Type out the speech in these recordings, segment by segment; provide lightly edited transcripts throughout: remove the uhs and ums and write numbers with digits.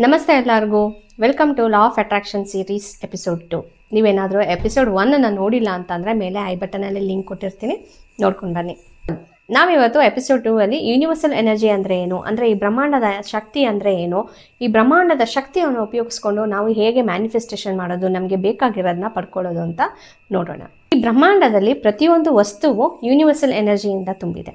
ನಮಸ್ತೆ ಎಲ್ಲರಿಗೂ, welcome to law of attraction series episode 2. ನೀವೇನಾದರೂ ಎಪಿಸೋಡ್ 1 ನೋಡಿಲ್ಲ ಅಂತಂದರೆ ಮೇಲೆ ಐ ಬಟನಲ್ಲಿ ಲಿಂಕ್ ಕೊಟ್ಟಿರ್ತೀನಿ, ನೋಡ್ಕೊಂಡು ಬನ್ನಿ. ನಾವಿವತ್ತು ಎಪಿಸೋಡ್ 2 ಯೂನಿವರ್ಸಲ್ ಎನರ್ಜಿ ಅಂದರೆ ಏನು, ಅಂದರೆ ಈ ಬ್ರಹ್ಮಾಂಡದ ಶಕ್ತಿ ಅಂದರೆ ಏನು, ಈ ಬ್ರಹ್ಮಾಂಡದ ಶಕ್ತಿಯನ್ನು ಉಪಯೋಗಿಸ್ಕೊಂಡು ನಾವು ಹೇಗೆ ಮ್ಯಾನಿಫೆಸ್ಟೇಷನ್ ಮಾಡೋದು, ನಮಗೆ ಬೇಕಾಗಿರೋದನ್ನ ಪಡ್ಕೊಳ್ಳೋದು ಅಂತ ನೋಡೋಣ. ಈ ಬ್ರಹ್ಮಾಂಡದಲ್ಲಿ ಪ್ರತಿಯೊಂದು ವಸ್ತುವು ಯೂನಿವರ್ಸಲ್ ಎನರ್ಜಿಯಿಂದ ತುಂಬಿದೆ.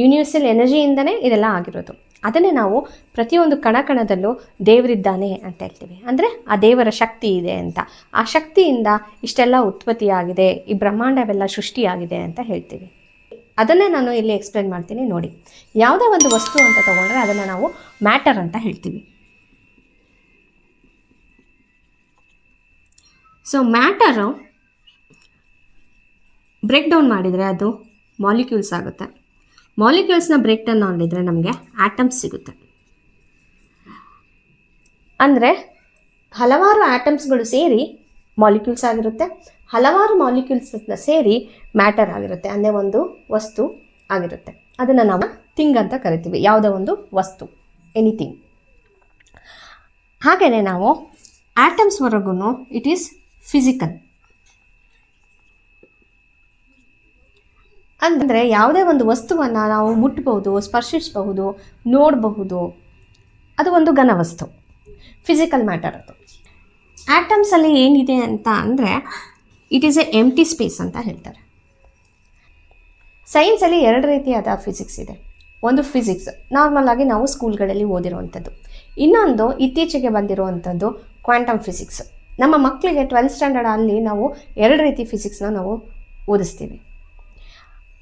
ಯೂನಿವರ್ಸಲ್ ಎನರ್ಜಿಯಿಂದನೇ ಇದೆಲ್ಲ ಆಗಿರೋದು. ಅದನ್ನೇ ನಾವು ಪ್ರತಿಯೊಂದು ಕಣಕಣದಲ್ಲೂ ದೇವರಿದ್ದಾನೆ ಅಂತ ಹೇಳ್ತೀವಿ. ಅಂದರೆ ಆ ದೇವರ ಶಕ್ತಿ ಇದೆ ಅಂತ, ಆ ಶಕ್ತಿಯಿಂದ ಇಷ್ಟೆಲ್ಲ ಉತ್ಪತ್ತಿಯಾಗಿದೆ, ಈ ಬ್ರಹ್ಮಾಂಡವೆಲ್ಲ ಸೃಷ್ಟಿಯಾಗಿದೆ ಅಂತ ಹೇಳ್ತೀವಿ. ಅದನ್ನೇ ನಾನು ಇಲ್ಲಿ ಎಕ್ಸ್ಪ್ಲೇನ್ ಮಾಡ್ತೀನಿ ನೋಡಿ. ಯಾವುದೇ ಒಂದು ವಸ್ತು ಅಂತ ತಗೊಂಡ್ರೆ ಅದನ್ನು ನಾವು ಮ್ಯಾಟರ್ ಅಂತ ಹೇಳ್ತೀವಿ. ಸೊ ಮ್ಯಾಟರು ಬ್ರೇಕ್ ಡೌನ್ ಮಾಡಿದರೆ ಅದು ಮಾಲಿಕ್ಯೂಲ್ಸ್ ಆಗುತ್ತೆ. ಮಾಲಿಕ್ಯೂಲ್ಸ್ನ ಬ್ರೇಕ್ ಡೌನ್ ಮಾಡಿದರೆ ನಮಗೆ ಆಟಮ್ಸ್ ಸಿಗುತ್ತೆ. ಅಂದರೆ ಹಲವಾರು ಆಟಮ್ಸ್ಗಳು ಸೇರಿ ಮಾಲಿಕ್ಯೂಲ್ಸ್ ಆಗಿರುತ್ತೆ, ಹಲವಾರು ಮಾಲಿಕ್ಯೂಲ್ಸ್ನ ಸೇರಿ ಮ್ಯಾಟರ್ ಆಗಿರುತ್ತೆ, ಅಂದರೆ ಒಂದು ವಸ್ತು ಆಗಿರುತ್ತೆ. ಅದನ್ನು ನಾವು ಥಿಂಗ್ ಅಂತ ಕರಿತೀವಿ, ಯಾವುದೋ ಒಂದು ವಸ್ತು, ಎನಿಥಿಂಗ್. ಹಾಗೆಯೇ ನಾವು ಆಟಮ್ಸ್ವರೆಗೂ ಇಟ್ ಈಸ್ ಫಿಸಿಕಲ್. ಅಂದರೆ ಯಾವುದೇ ಒಂದು ವಸ್ತುವನ್ನು ನಾವು ಮುಟ್ಬೋದು, ಸ್ಪರ್ಶಿಸಬಹುದು, ನೋಡಬಹುದು. ಅದು ಒಂದು ಘನವಸ್ತು, ಫಿಸಿಕಲ್ ಮ್ಯಾಟರ್. ಅದು ಆಟಮ್ಸಲ್ಲಿ ಏನಿದೆ ಅಂತ ಅಂದರೆ it is a empty space ಅಂತ ಹೇಳ್ತಾರೆ. ಸೈನ್ಸಲ್ಲಿ 2 ರೀತಿಯಾದ ಫಿಸಿಕ್ಸ್ ಇದೆ. ಒಂದು ಫಿಸಿಕ್ಸ್ ನಾರ್ಮಲ್ ಆಗಿ ನಾವು ಸ್ಕೂಲ್ಗಳಲ್ಲಿ ಓದಿರುವಂಥದ್ದು, ಇನ್ನೊಂದು ಇತ್ತೀಚೆಗೆ ಬಂದಿರುವಂಥದ್ದು ಕ್ವಾಂಟಮ್ ಫಿಸಿಕ್ಸ್. ನಮ್ಮ ಮಕ್ಕಳಿಗೆ 12th ಸ್ಟ್ಯಾಂಡರ್ಡ್ ಅಲ್ಲಿ ನಾವು 2 ರೀತಿ ಫಿಸಿಕ್ಸ್ನ ನಾವು ಓದಿಸ್ತೀವಿ.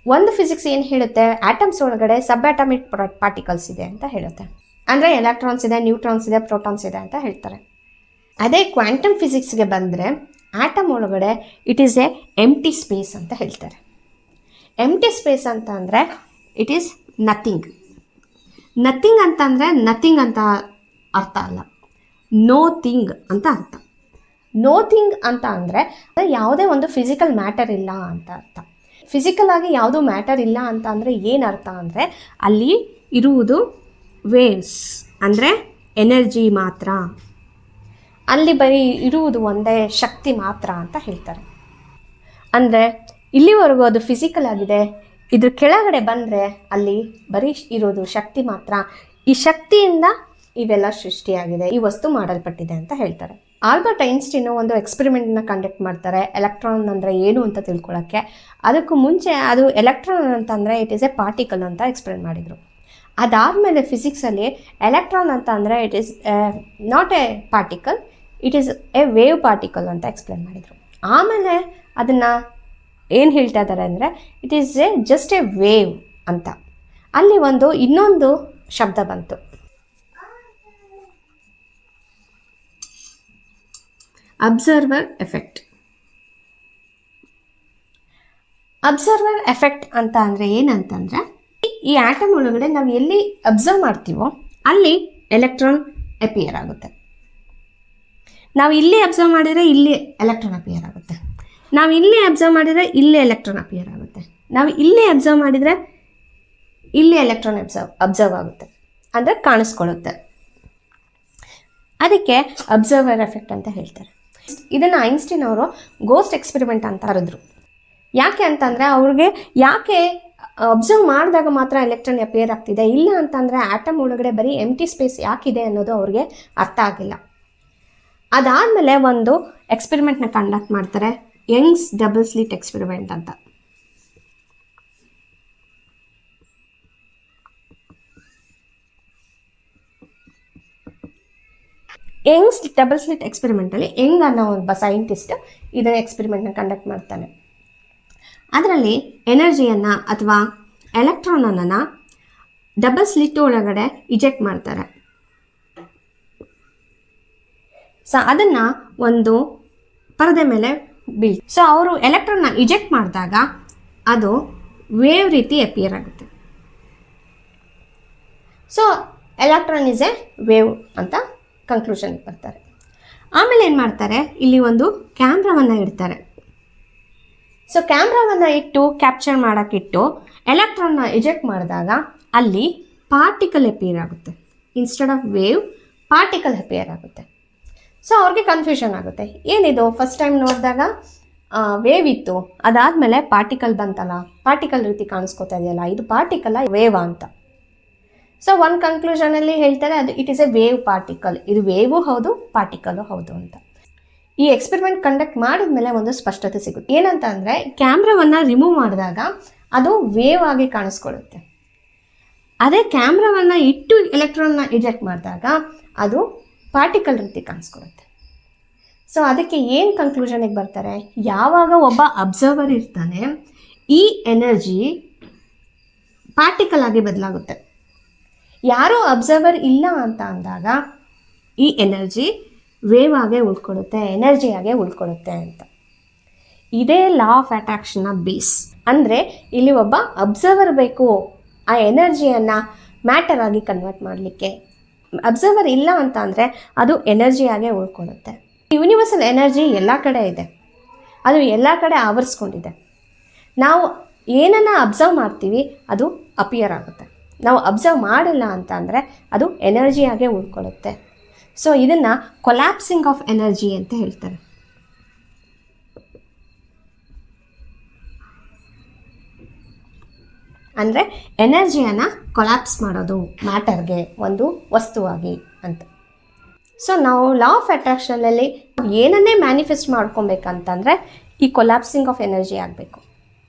ಒಂದು ಫಿಸಿಕ್ಸ್ ಏನು ಹೇಳುತ್ತೆ, ಆಟಮ್ಸ್ ಒಳಗಡೆ ಸಬ್ ಆಟಮಿಕ್ ಪಾರ್ಟಿಕಲ್ಸ್ ಇದೆ ಅಂತ ಹೇಳುತ್ತೆ. ಅಂದರೆ ಎಲೆಕ್ಟ್ರಾನ್ಸ್ ಇದೆ, ನ್ಯೂಟ್ರಾನ್ಸ್ ಇದೆ, ಪ್ರೋಟಾನ್ಸ್ ಇದೆ ಅಂತ ಹೇಳ್ತಾರೆ. ಅದೇ ಕ್ವಾಂಟಮ್ ಫಿಸಿಕ್ಸ್ಗೆ ಬಂದರೆ ಆಟಮ್ ಒಳಗಡೆ it is a empty space ಅಂತ ಹೇಳ್ತಾರೆ. ಎಂಟಿ ಸ್ಪೇಸ್ ಅಂತ ಅಂದರೆ ಇಟ್ ಈಸ್ ನಥಿಂಗ್. ನಥಿಂಗ್ ಅಂತಂದರೆ ನಥಿಂಗ್ ಅಂತ ಅರ್ಥ ಅಲ್ಲ, ನೋ ಥಿಂಗ್ ಅಂತ ಅರ್ಥ. ನೋ ಥಿಂಗ್ ಅಂತ ಅಂದರೆ ಯಾವುದೇ ಒಂದು ಫಿಸಿಕಲ್ ಮ್ಯಾಟರ್ ಇಲ್ಲ ಅಂತ ಅರ್ಥ. ಫಿಸಿಕಲ್ ಆಗಿ ಯಾವುದೂ ಮ್ಯಾಟರ್ ಇಲ್ಲ ಅಂತ ಅಂದರೆ ಏನು ಅರ್ಥ ಅಂದರೆ ಅಲ್ಲಿ ಇರುವುದು ವೇವ್ಸ್, ಅಂದರೆ ಎನರ್ಜಿ ಮಾತ್ರ. ಅಲ್ಲಿ ಬರೀ ಇರುವುದು ಒಂದೇ ಶಕ್ತಿ ಮಾತ್ರ ಅಂತ ಹೇಳ್ತಾರೆ. ಅಂದರೆ ಇಲ್ಲಿವರೆಗೂ ಅದು ಫಿಸಿಕಲ್ ಆಗಿದೆ, ಇದ್ರ ಕೆಳಗಡೆ ಬಂದರೆ ಅಲ್ಲಿ ಬರೀ ಇರೋದು ಶಕ್ತಿ ಮಾತ್ರ. ಈ ಶಕ್ತಿಯಿಂದ ಇವೆಲ್ಲ ಸೃಷ್ಟಿಯಾಗಿದೆ, ಈ ವಸ್ತು ಮಾಡಲ್ಪಟ್ಟಿದೆ ಅಂತ ಹೇಳ್ತಾರೆ. ಆಲ್ಬರ್ಟ್ ಐನ್ಸ್ಟೀನ್ ಒಂದು ಎಕ್ಸ್ಪೆರಿಮೆಂಟ್ನ ಕಂಡಕ್ಟ್ ಮಾಡ್ತಾರೆ, ಎಲೆಕ್ಟ್ರಾನ್ ಅಂದರೆ ಏನು ಅಂತ ತಿಳ್ಕೊಳ್ಳೋಕ್ಕೆ. ಅದಕ್ಕೂ ಮುಂಚೆ ಅದು ಎಲೆಕ್ಟ್ರಾನ್ ಅಂತಂದರೆ ಇಟ್ ಈಸ್ ಎ ಪಾರ್ಟಿಕಲ್ ಅಂತ ಎಕ್ಸ್ಪ್ಲೇನ್ ಮಾಡಿದರು. ಅದಾದಮೇಲೆ ಫಿಸಿಕ್ಸಲ್ಲಿ ಎಲೆಕ್ಟ್ರಾನ್ ಅಂತ ಅಂದರೆ it is not A particle, it is A wave particle ಅಂತ ಎಕ್ಸ್ಪ್ಲೇನ್ ಮಾಡಿದರು. ಆಮೇಲೆ ಅದನ್ನು ಏನು ಹೇಳ್ತಾ ಇದ್ದಾರೆ ಅಂದರೆ it is A just A wave ಅಂತ. ಅಲ್ಲಿ ಇನ್ನೊಂದು ಶಬ್ದ ಬಂತು, ಅಬ್ಸರ್ವರ್ ಎಫೆಕ್ಟ್. ಅಬ್ಸರ್ವರ್ ಎಫೆಕ್ಟ್ ಅಂತ ಅಂದರೆ ಏನಂತಂದರೆ ಈ ಆಟಮ್ ಒಳಗಡೆ ನಾವು ಎಲ್ಲಿ ಅಬ್ಸರ್ವ್ ಮಾಡ್ತೀವೋ ಅಲ್ಲಿ ಎಲೆಕ್ಟ್ರಾನ್ ಅಪಿಯರ್ ಆಗುತ್ತೆ. ನಾವು ಇಲ್ಲಿ ಅಬ್ಸರ್ವ್ ಮಾಡಿದರೆ ಇಲ್ಲಿ ಎಲೆಕ್ಟ್ರಾನ್ ಅಪಿಯರ್ ಆಗುತ್ತೆ, ನಾವು ಇಲ್ಲಿ ಅಬ್ಸರ್ವ್ ಮಾಡಿದರೆ ಇಲ್ಲಿ ಎಲೆಕ್ಟ್ರಾನ್ ಅಪಿಯರ್ ಆಗುತ್ತೆ, ನಾವು ಇಲ್ಲಿ ಅಬ್ಸರ್ವ್ ಮಾಡಿದರೆ ಇಲ್ಲಿ ಎಲೆಕ್ಟ್ರಾನ್ ಅಬ್ಸರ್ವ್ ಆಗುತ್ತೆ, ಅಂದರೆ ಕಾಣಿಸ್ಕೊಳ್ಳುತ್ತೆ. ಅದಕ್ಕೆ ಅಬ್ಸರ್ವರ್ ಎಫೆಕ್ಟ್ ಅಂತ ಹೇಳ್ತಾರೆ. ಇದನ್ನು ಐನ್ಸ್ಟೀನ್ ಅವರು ಗೋಸ್ಟ್ ಎಕ್ಸ್ಪೆರಿಮೆಂಟ್ ಅಂತ ಕರೆದ್ರು. ಯಾಕೆ ಅಂತಂದರೆ ಅವ್ರಿಗೆ ಯಾಕೆ ಅಬ್ಸರ್ವ್ ಮಾಡಿದಾಗ ಮಾತ್ರ ಎಲೆಕ್ಟ್ರಾನ್ ಅಪಿಯರ್ ಆಗ್ತಿದೆ, ಇಲ್ಲ ಅಂತಂದರೆ ಆಟಮ್ ಒಳಗಡೆ ಬರೀ ಎಂಟಿ ಸ್ಪೇಸ್ ಯಾಕಿದೆ ಅನ್ನೋದು ಅವ್ರಿಗೆ ಅರ್ಥ ಆಗಿಲ್ಲ. ಅದಾದಮೇಲೆ ಒಂದು ಎಕ್ಸ್ಪೆರಿಮೆಂಟ್ನ ಕಂಡಕ್ಟ್ ಮಾಡ್ತಾರೆ, ಯಂಗ್ಸ್ ಡಬಲ್ ಸ್ಲಿಟ್ ಎಕ್ಸ್ಪೆರಿಮೆಂಟ್ ಅಂತ. Young's double slit experimentally Young ಅನ್ನೋ ಒಬ್ಬ ಸೈಂಟಿಸ್ಟ್ ಇದನ್ನು ಎಕ್ಸ್ಪೆರಿಮೆಂಟ್ನ ಕಂಡಕ್ಟ್ ಮಾಡ್ತಾನೆ. ಅದರಲ್ಲಿ ಎನರ್ಜಿಯನ್ನು ಅಥವಾ ಎಲೆಕ್ಟ್ರಾನನ್ನು ಡಬಲ್ ಸ್ಲಿಟ್ ಒಳಗಡೆ ಇಜೆಕ್ಟ್ ಮಾಡ್ತಾರೆ. ಸೊ ಅದನ್ನು ಒಂದು ಪರದೆ ಮೇಲೆ ಬೀಳ್ತಾರೆ. ಸೊ ಅವರು ಎಲೆಕ್ಟ್ರಾನ್ನ ಇಜೆಕ್ಟ್ ಮಾಡಿದಾಗ ಅದು ವೇವ್ ರೀತಿ ಅಪಿಯರ್ ಆಗುತ್ತೆ. So electron is A wave ಅಂತ ಕನ್ಕ್ಲೂಷನ್ಗೆ ಬರ್ತಾರೆ. ಆಮೇಲೆ ಏನು ಮಾಡ್ತಾರೆ, ಇಲ್ಲಿ ಒಂದು ಕ್ಯಾಮ್ರಾವನ್ನು ಇಡ್ತಾರೆ. ಸೊ ಕ್ಯಾಮ್ರಾವನ್ನು ಇಟ್ಟು ಕ್ಯಾಪ್ಚರ್ ಮಾಡೋಕ್ಕಿಟ್ಟು ಎಲೆಕ್ಟ್ರಾನ್ನ ಇಜೆಕ್ಟ್ ಮಾಡಿದಾಗ ಅಲ್ಲಿ ಪಾರ್ಟಿಕಲ್ ಅಪಿಯರ್ ಆಗುತ್ತೆ. Instead of wave particle appear ಆಗುತ್ತೆ. ಸೊ ಅವ್ರಿಗೆ ಕನ್ಫ್ಯೂಷನ್ ಆಗುತ್ತೆ, ಏನಿದು ಫಸ್ಟ್ ಟೈಮ್ ನೋಡಿದಾಗ ವೇವ್ ಇತ್ತು, ಅದಾದಮೇಲೆ ಪಾರ್ಟಿಕಲ್ ಬಂತಲ್ಲ, ಪಾರ್ಟಿಕಲ್ ರೀತಿ ಕಾಣಿಸ್ಕೊತಾ ಇದೆಯಲ್ಲ, ಇದು ಪಾರ್ಟಿಕಲ್ ವೇವಾ ಅಂತ. ಸೊ ಒಂದು ಕನ್ಕ್ಲೂಷನಲ್ಲಿ ಹೇಳ್ತಾರೆ ಅದು it is A wave particle, ಇದು ವೇವು ಹೌದು ಪಾರ್ಟಿಕಲ್ಲು ಹೌದು ಅಂತ. ಈ ಎಕ್ಸ್ಪೆರಿಮೆಂಟ್ ಕಂಡಕ್ಟ್ ಮಾಡಿದ್ಮೇಲೆ ಒಂದು ಸ್ಪಷ್ಟತೆ ಸಿಗುತ್ತೆ. ಏನಂತ ಅಂದರೆ ಕ್ಯಾಮ್ರಾವನ್ನು ರಿಮೂವ್ ಮಾಡಿದಾಗ ಅದು ವೇವ್ ಆಗಿ ಕಾಣಿಸ್ಕೊಳ್ಳುತ್ತೆ. ಅದೇ ಕ್ಯಾಮ್ರಾವನ್ನು ಇಟ್ಟು ಎಲೆಕ್ಟ್ರಾನ್ನ ಇಜೆಕ್ಟ್ ಮಾಡಿದಾಗ ಅದು ಪಾರ್ಟಿಕಲ್ ರೀತಿ ಕಾಣಿಸ್ಕೊಳ್ಳುತ್ತೆ. ಸೊ ಅದಕ್ಕೆ ಏನು ಕನ್ಕ್ಲೂಷನಿಗೆ ಬರ್ತಾರೆ, ಯಾವಾಗ ಒಬ್ಬ ಅಬ್ಸರ್ವರ್ ಇರ್ತಾನೆ ಈ ಎನರ್ಜಿ ಪಾರ್ಟಿಕಲ್ ಆಗಿ ಬದಲಾಗುತ್ತೆ. ಯಾರೂ ಅಬ್ಸರ್ವರ್ ಇಲ್ಲ ಅಂತ ಅಂದಾಗ ಈ ಎನರ್ಜಿ ವೇವ್ ಆಗೇ ಉಳ್ಕೊಳ್ಳುತ್ತೆ, ಎನರ್ಜಿಯಾಗೇ ಉಳ್ಕೊಳ್ಳುತ್ತೆ ಅಂತ. ಇದೇ ಲಾ ಆಫ್ ಅಟ್ರಾಕ್ಷನ್ನ ಬೇಸ್. ಅಂದರೆ ಇಲ್ಲಿ ಒಬ್ಬ ಅಬ್ಸರ್ವರ್ ಬೇಕು ಆ ಎನರ್ಜಿಯನ್ನು ಮ್ಯಾಟರ್ ಆಗಿ ಕನ್ವರ್ಟ್ ಮಾಡಲಿಕ್ಕೆ. ಅಬ್ಸರ್ವರ್ ಇಲ್ಲ ಅಂತ ಅಂದರೆ ಅದು ಎನರ್ಜಿಯಾಗೇ ಉಳ್ಕೊಳ್ಳುತ್ತೆ. ಯೂನಿವರ್ಸಲ್ ಎನರ್ಜಿ ಎಲ್ಲ ಕಡೆ ಇದೆ, ಅದು ಎಲ್ಲ ಕಡೆ ಆವರಿಸ್ಕೊಂಡಿದೆ. ನಾವು ಏನನ್ನು ಅಬ್ಸರ್ವ್ ಮಾಡ್ತೀವಿ ಅದು ಅಪಿಯರ್ ಆಗುತ್ತೆ. ನಾವು ಅಬ್ಸರ್ವ್ ಮಾಡಿಲ್ಲ ಅಂತ ಅಂದರೆ ಅದು ಎನರ್ಜಿಯಾಗೇ ಉಳ್ಕೊಳ್ಳುತ್ತೆ. ಸೊ ಇದನ್ನು ಕೊಲ್ಯಾಪ್ಸಿಂಗ್ ಆಫ್ ಎನರ್ಜಿ ಅಂತ ಹೇಳ್ತಾರೆ. ಅಂದರೆ ಎನರ್ಜಿಯನ್ನು ಕೊಲ್ಯಾಪ್ಸ್ ಮಾಡೋದು ಮ್ಯಾಟರ್ಗೆ, ಒಂದು ವಸ್ತುವಾಗಿ ಅಂತ. ಸೊ ನಾವು ಲಾ ಆಫ್ ಅಟ್ರಾಕ್ಷನಲ್ಲಿ ಏನನ್ನೇ ಮ್ಯಾನಿಫೆಸ್ಟ್ ಮಾಡ್ಕೊಬೇಕಂತಂದರೆ ಈ ಕೊಲ್ಯಾಪ್ಸಿಂಗ್ ಆಫ್ ಎನರ್ಜಿ ಆಗಬೇಕು.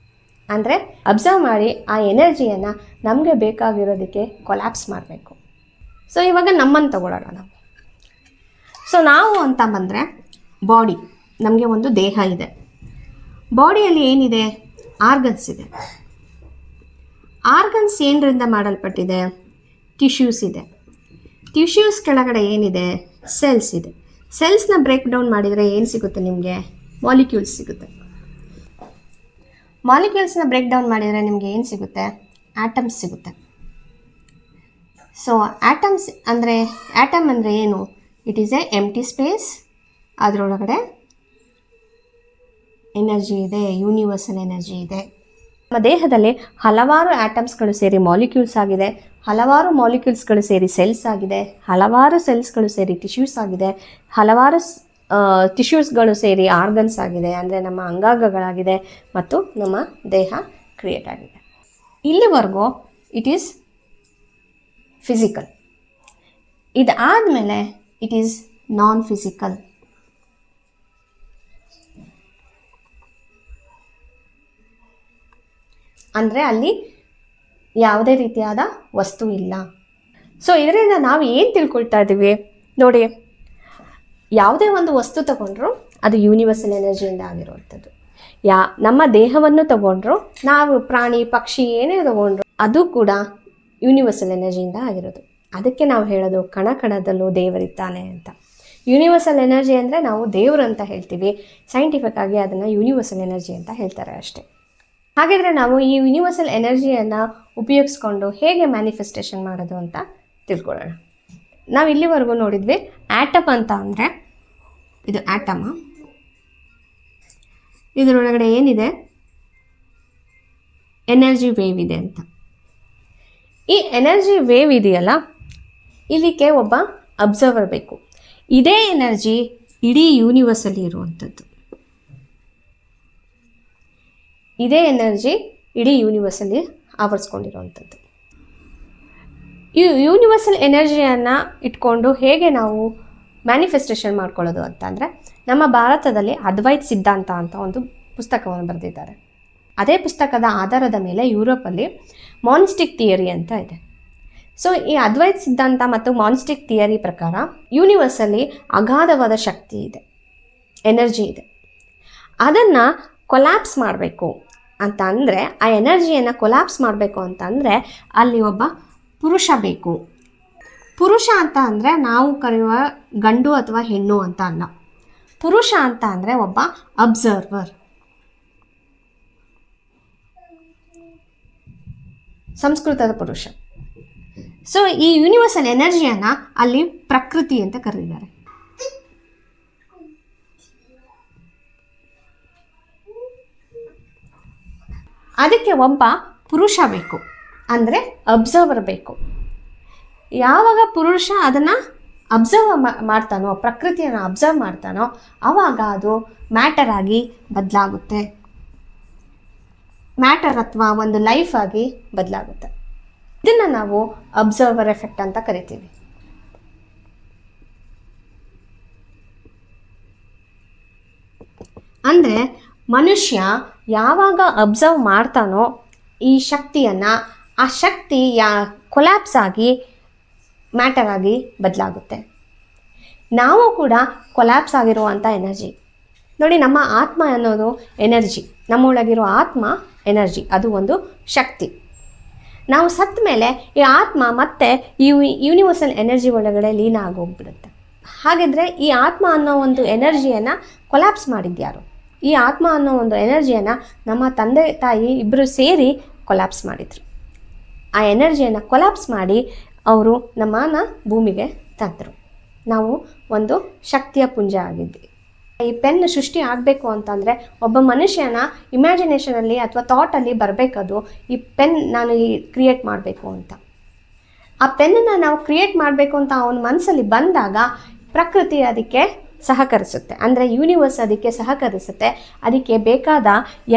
ಅಂದರೆ ಅಬ್ಸರ್ವ್ ಮಾಡಿ ಆ ಎನರ್ಜಿಯನ್ನು ನಮಗೆ ಬೇಕಾಗಿರೋದಕ್ಕೆ ಕೊಲ್ಯಾಪ್ಸ್ ಮಾಡಬೇಕು. ಸೊ ಇವಾಗ ನಮ್ಮನ್ನು ತಗೊಳ್ಳೋಣ ನಾವು. ಸೊ ನಾವು ಅಂತ ಬಂದರೆ ಬಾಡಿ, ನಮಗೆ ಒಂದು ದೇಹ ಇದೆ. ಬಾಡಿಯಲ್ಲಿ ಏನಿದೆ, ಆರ್ಗನ್ಸ್ ಇದೆ. ಆರ್ಗನ್ಸ್ ಏನರಿಂದ ಮಾಡಲ್ಪಟ್ಟಿದೆ, ಟಿಶ್ಯೂಸ್ ಇದೆ. ಟಿಶ್ಯೂಸ್ ಕೆಳಗಡೆ ಏನಿದೆ, ಸೆಲ್ಸ್ ಇದೆ. ಸೆಲ್ಸ್ನ ಬ್ರೇಕ್ ಡೌನ್ ಮಾಡಿದರೆ ಏನು ಸಿಗುತ್ತೆ ನಿಮಗೆ, ಮಾಲಿಕ್ಯೂಲ್ಸ್ ಸಿಗುತ್ತೆ. ಮಾಲಿಕ್ಯೂಲ್ಸ್ನ ಬ್ರೇಕ್ ಡೌನ್ ಮಾಡಿದರೆ ನಿಮಗೆ ಏನು ಸಿಗುತ್ತೆ, ಆಟಮ್ಸ್ ಸಿಗುತ್ತೆ. ಸೊ ಆಟಮ್ಸ್ ಅಂದರೆ, ಆಟಮ್ ಅಂದರೆ ಏನು, it is a empty space, ಅದರೊಳಗಡೆ ಎನರ್ಜಿ ಇದೆ, ಯೂನಿವರ್ಸಲ್ ಎನರ್ಜಿ ಇದೆ. ನಮ್ಮ ದೇಹದಲ್ಲಿ ಹಲವಾರು ಆಟಮ್ಸ್ಗಳು ಸೇರಿ ಮಾಲಿಕ್ಯೂಲ್ಸ್ ಆಗಿದೆ, ಹಲವಾರು ಮಾಲಿಕ್ಯೂಲ್ಸ್ಗಳು ಸೇರಿ ಸೆಲ್ಸ್ ಆಗಿದೆ, ಹಲವಾರು ಸೆಲ್ಸ್ಗಳು ಸೇರಿ ಟಿಶ್ಯೂಸ್ ಆಗಿದೆ, ಹಲವಾರು ಟಿಶ್ಯೂಸ್ಗಳು ಸೇರಿ ಆರ್ಗನ್ಸ್ ಆಗಿದೆ, ಅಂದರೆ ನಮ್ಮ ಅಂಗಾಂಗಗಳಾಗಿದೆ, ಮತ್ತು ನಮ್ಮ ದೇಹ ಕ್ರಿಯೇಟ್ ಆಗಿದೆ. ಇಲ್ಲಿವರೆಗೂ ಇಟ್ ಈಸ್ ಫಿಸಿಕಲ್. ಇದಾದಮೇಲೆ ಇಟ್ ಈಸ್ ನಾನ್ ಫಿಸಿಕಲ್. ಅಂದರೆ ಅಲ್ಲಿ ಯಾವುದೇ ರೀತಿಯಾದ ವಸ್ತು ಇಲ್ಲ. ಸೊ ಇದರಿಂದ ನಾವು ಏನು ತಿಳ್ಕೊಳ್ತಾ ಇದ್ದೀವಿ ನೋಡಿ, ಯಾವುದೇ ಒಂದು ವಸ್ತು ತಗೊಂಡ್ರು ಅದು ಯೂನಿವರ್ಸಲ್ ಎನರ್ಜಿಯಿಂದ ಆಗಿರುವಂಥದ್ದು. ನಮ್ಮ ದೇಹವನ್ನು ತಗೊಂಡ್ರು, ನಾವು ಪ್ರಾಣಿ ಪಕ್ಷಿ ಏನೇ ತಗೊಂಡ್ರು ಅದು ಕೂಡ ಯೂನಿವರ್ಸಲ್ ಎನರ್ಜಿಯಿಂದ ಆಗಿರೋದು. ಅದಕ್ಕೆ ನಾವು ಹೇಳೋದು ಕಣ ಕಣದಲ್ಲೂ ದೇವರಿದ್ದಾನೆ ಅಂತ. ಯೂನಿವರ್ಸಲ್ ಎನರ್ಜಿ ಅಂದರೆ ನಾವು ದೇವರು ಅಂತ ಹೇಳ್ತೀವಿ, ಸೈಂಟಿಫಿಕ್ ಆಗಿ ಅದನ್ನು ಯೂನಿವರ್ಸಲ್ ಎನರ್ಜಿ ಅಂತ ಹೇಳ್ತಾರೆ ಅಷ್ಟೇ. ಹಾಗಿದ್ರೆ ನಾವು ಈ ಯೂನಿವರ್ಸಲ್ ಎನರ್ಜಿಯನ್ನು ಉಪಯೋಗಿಸ್ಕೊಂಡು ಹೇಗೆ ಮ್ಯಾನಿಫೆಸ್ಟೇಷನ್ ಮಾಡೋದು ಅಂತ ತಿಳ್ಕೊಳ್ಳೋಣ. ನಾವು ಇಲ್ಲಿವರೆಗೂ ನೋಡಿದ್ವಿ ಆಟಮ್ ಅಂತ ಅಂದರೆ ಇದು ಆಟಮ, ಇದರೊಳಗಡೆ ಏನಿದೆ, ಎನರ್ಜಿ ವೇವ್ ಇದೆ ಅಂತ. ಈ ಎನರ್ಜಿ ವೇವ್ ಇದೆಯಲ್ಲ, ಇಲ್ಲಿಗೆ ಒಬ್ಬ ಅಬ್ಸರ್ವರ್ ಬೇಕು. ಇದೇ ಎನರ್ಜಿ ಇಡೀ ಯೂನಿವರ್ಸಲ್ಲಿ ಇರುವಂಥದ್ದು. ಇದೇ ಎನರ್ಜಿ ಇಡೀ ಯೂನಿವರ್ಸಲ್ಲಿ ಆವರಿಸ್ಕೊಂಡಿರುವಂಥದ್ದು. ಈ ಯೂನಿವರ್ಸಲ್ ಎನರ್ಜಿಯನ್ನು ಇಟ್ಕೊಂಡು ಹೇಗೆ ನಾವು ಮ್ಯಾನಿಫೆಸ್ಟೇಷನ್ ಮಾಡ್ಕೊಳ್ಳೋದು ಅಂತಂದರೆ, ನಮ್ಮ ಭಾರತದಲ್ಲಿ ಅದ್ವೈತ್ ಸಿದ್ಧಾಂತ ಅಂತ ಒಂದು ಪುಸ್ತಕವನ್ನು ಬರೆದಿದ್ದಾರೆ. ಅದೇ ಪುಸ್ತಕದ ಆಧಾರದ ಮೇಲೆ ಯುರೋಪಲ್ಲಿ ಮಾನಿಸ್ಟಿಕ್ ಥಿಯರಿ ಅಂತ ಇದೆ. ಸೊ ಈ ಅದ್ವೈತ್ ಸಿದ್ಧಾಂತ ಮತ್ತು ಮಾನಿಸ್ಟಿಕ್ ಥಿಯರಿ ಪ್ರಕಾರ ಯೂನಿವರ್ಸಲ್ಲಿ ಅಗಾಧವಾದ ಶಕ್ತಿ ಇದೆ, ಎನರ್ಜಿ ಇದೆ. ಅದನ್ನು ಕೊಲ್ಯಾಪ್ಸ್ ಮಾಡಬೇಕು ಅಂತ ಅಂದರೆ, ಆ ಎನರ್ಜಿಯನ್ನು ಕೊಲ್ಯಾಪ್ಸ್ ಮಾಡಬೇಕು ಅಂತಂದರೆ ಅಲ್ಲಿ ಒಬ್ಬ ಪುರುಷ ಬೇಕು. ಪುರುಷ ಅಂತ ಅಂದರೆ ನಾವು ಕರೆಯುವ ಗಂಡು ಅಥವಾ ಹೆಣ್ಣು ಅಂತ ಅಲ್ಲ. ಪುರುಷ ಅಂತ ಅಂದರೆ ಒಬ್ಬ ಅಬ್ಸರ್ವರ್, ಸಂಸ್ಕೃತದ ಪುರುಷ. ಸೊ ಈ ಯೂನಿವರ್ಸಲ್ ಎನರ್ಜಿಯನ್ನು ಅಲ್ಲಿ ಪ್ರಕೃತಿ ಅಂತ ಕರೆದಿದ್ದಾರೆ. ಅದಕ್ಕೆ ಒಬ್ಬ ಪುರುಷ ಬೇಕು, ಅಂದರೆ ಅಬ್ಸರ್ವರ್ ಬೇಕು. ಯಾವಾಗ ಪುರುಷ ಅದನ್ನು ಅಬ್ಸರ್ವ್ ಮಾಡ್ತಾನೋ, ಪ್ರಕೃತಿಯನ್ನು ಅಬ್ಸರ್ವ್ ಮಾಡ್ತಾನೋ, ಆವಾಗ ಅದು ಮ್ಯಾಟರ್ ಆಗಿ ಬದಲಾಗುತ್ತೆ. ಮ್ಯಾಟರ್ ಅಥವಾ ಒಂದು ಲೈಫ್ ಆಗಿ ಬದಲಾಗುತ್ತೆ. ಇದನ್ನು ನಾವು ಅಬ್ಸರ್ವರ್ ಎಫೆಕ್ಟ್ ಅಂತ ಕರಿತೀವಿ. ಅಂದರೆ ಮನುಷ್ಯ ಯಾವಾಗ ಅಬ್ಸರ್ವ್ ಮಾಡ್ತಾನೋ ಈ ಶಕ್ತಿಯನ್ನು, ಆ ಶಕ್ತಿ ಕೊಲ್ಯಾಪ್ಸ್ ಆಗಿ ಮ್ಯಾಟರ್ ಆಗಿ ಬದಲಾಗುತ್ತೆ. ನಾವು ಕೂಡ ಕೊಲ್ಯಾಪ್ಸ್ ಆಗಿರುವಂಥ ಎನರ್ಜಿ ನೋಡಿ. ನಮ್ಮ ಆತ್ಮ ಅನ್ನೋದು ಎನರ್ಜಿ, ನಮ್ಮೊಳಗಿರೋ ಆತ್ಮ ಎನರ್ಜಿ, ಅದು ಒಂದು ಶಕ್ತಿ. ನಾವು ಸತ್ತ ಮೇಲೆ ಈ ಆತ್ಮ ಮತ್ತೆ ಈ ಯೂನಿವರ್ಸಲ್ ಎನರ್ಜಿ ಒಳಗಡೆ ಲೀನ ಆಗೋಗ್ಬಿಡುತ್ತೆ. ಹಾಗಿದ್ರೆ ಈ ಆತ್ಮ ಅನ್ನೋ ಒಂದು ಎನರ್ಜಿಯನ್ನು ಕೊಲ್ಯಾಪ್ಸ್ ಮಾಡಿದ್ಯಾರು? ಈ ಆತ್ಮ ಅನ್ನೋ ಒಂದು ಎನರ್ಜಿಯನ್ನು ನಮ್ಮ ತಂದೆ ತಾಯಿ ಇಬ್ಬರು ಸೇರಿ ಕೊಲ್ಯಾಪ್ಸ್ ಮಾಡಿದರು. ಆ ಎನರ್ಜಿಯನ್ನು ಕೊಲ್ಯಾಪ್ಸ್ ಮಾಡಿ ಅವರು ನಮ್ಮನ್ನು ಭೂಮಿಗೆ ತಂದರು. ನಾವು ಒಂದು ಶಕ್ತಿಯ ಪುಂಜ ಆಗಿದ್ವಿ. ಈ ಪೆನ್ ಸೃಷ್ಟಿ ಆಗಬೇಕು ಅಂತಂದರೆ ಒಬ್ಬ ಮನುಷ್ಯನ ಇಮ್ಯಾಜಿನೇಷನಲ್ಲಿ ಅಥವಾ ಥಾಟಲ್ಲಿ ಬರಬೇಕದು, ಈ ಪೆನ್ ನಾನು ಕ್ರಿಯೇಟ್ ಮಾಡಬೇಕು ಅಂತ. ಆ ಪೆನ್ನನ್ನು ನಾವು ಕ್ರಿಯೇಟ್ ಮಾಡಬೇಕು ಅಂತ ಅವನ ಮನಸ್ಸಲ್ಲಿ ಬಂದಾಗ ಪ್ರಕೃತಿ ಅದಕ್ಕೆ ಸಹಕರಿಸುತ್ತೆ. ಅಂದರೆ ಯೂನಿವರ್ಸ್ ಅದಕ್ಕೆ ಸಹಕರಿಸುತ್ತೆ. ಅದಕ್ಕೆ ಬೇಕಾದ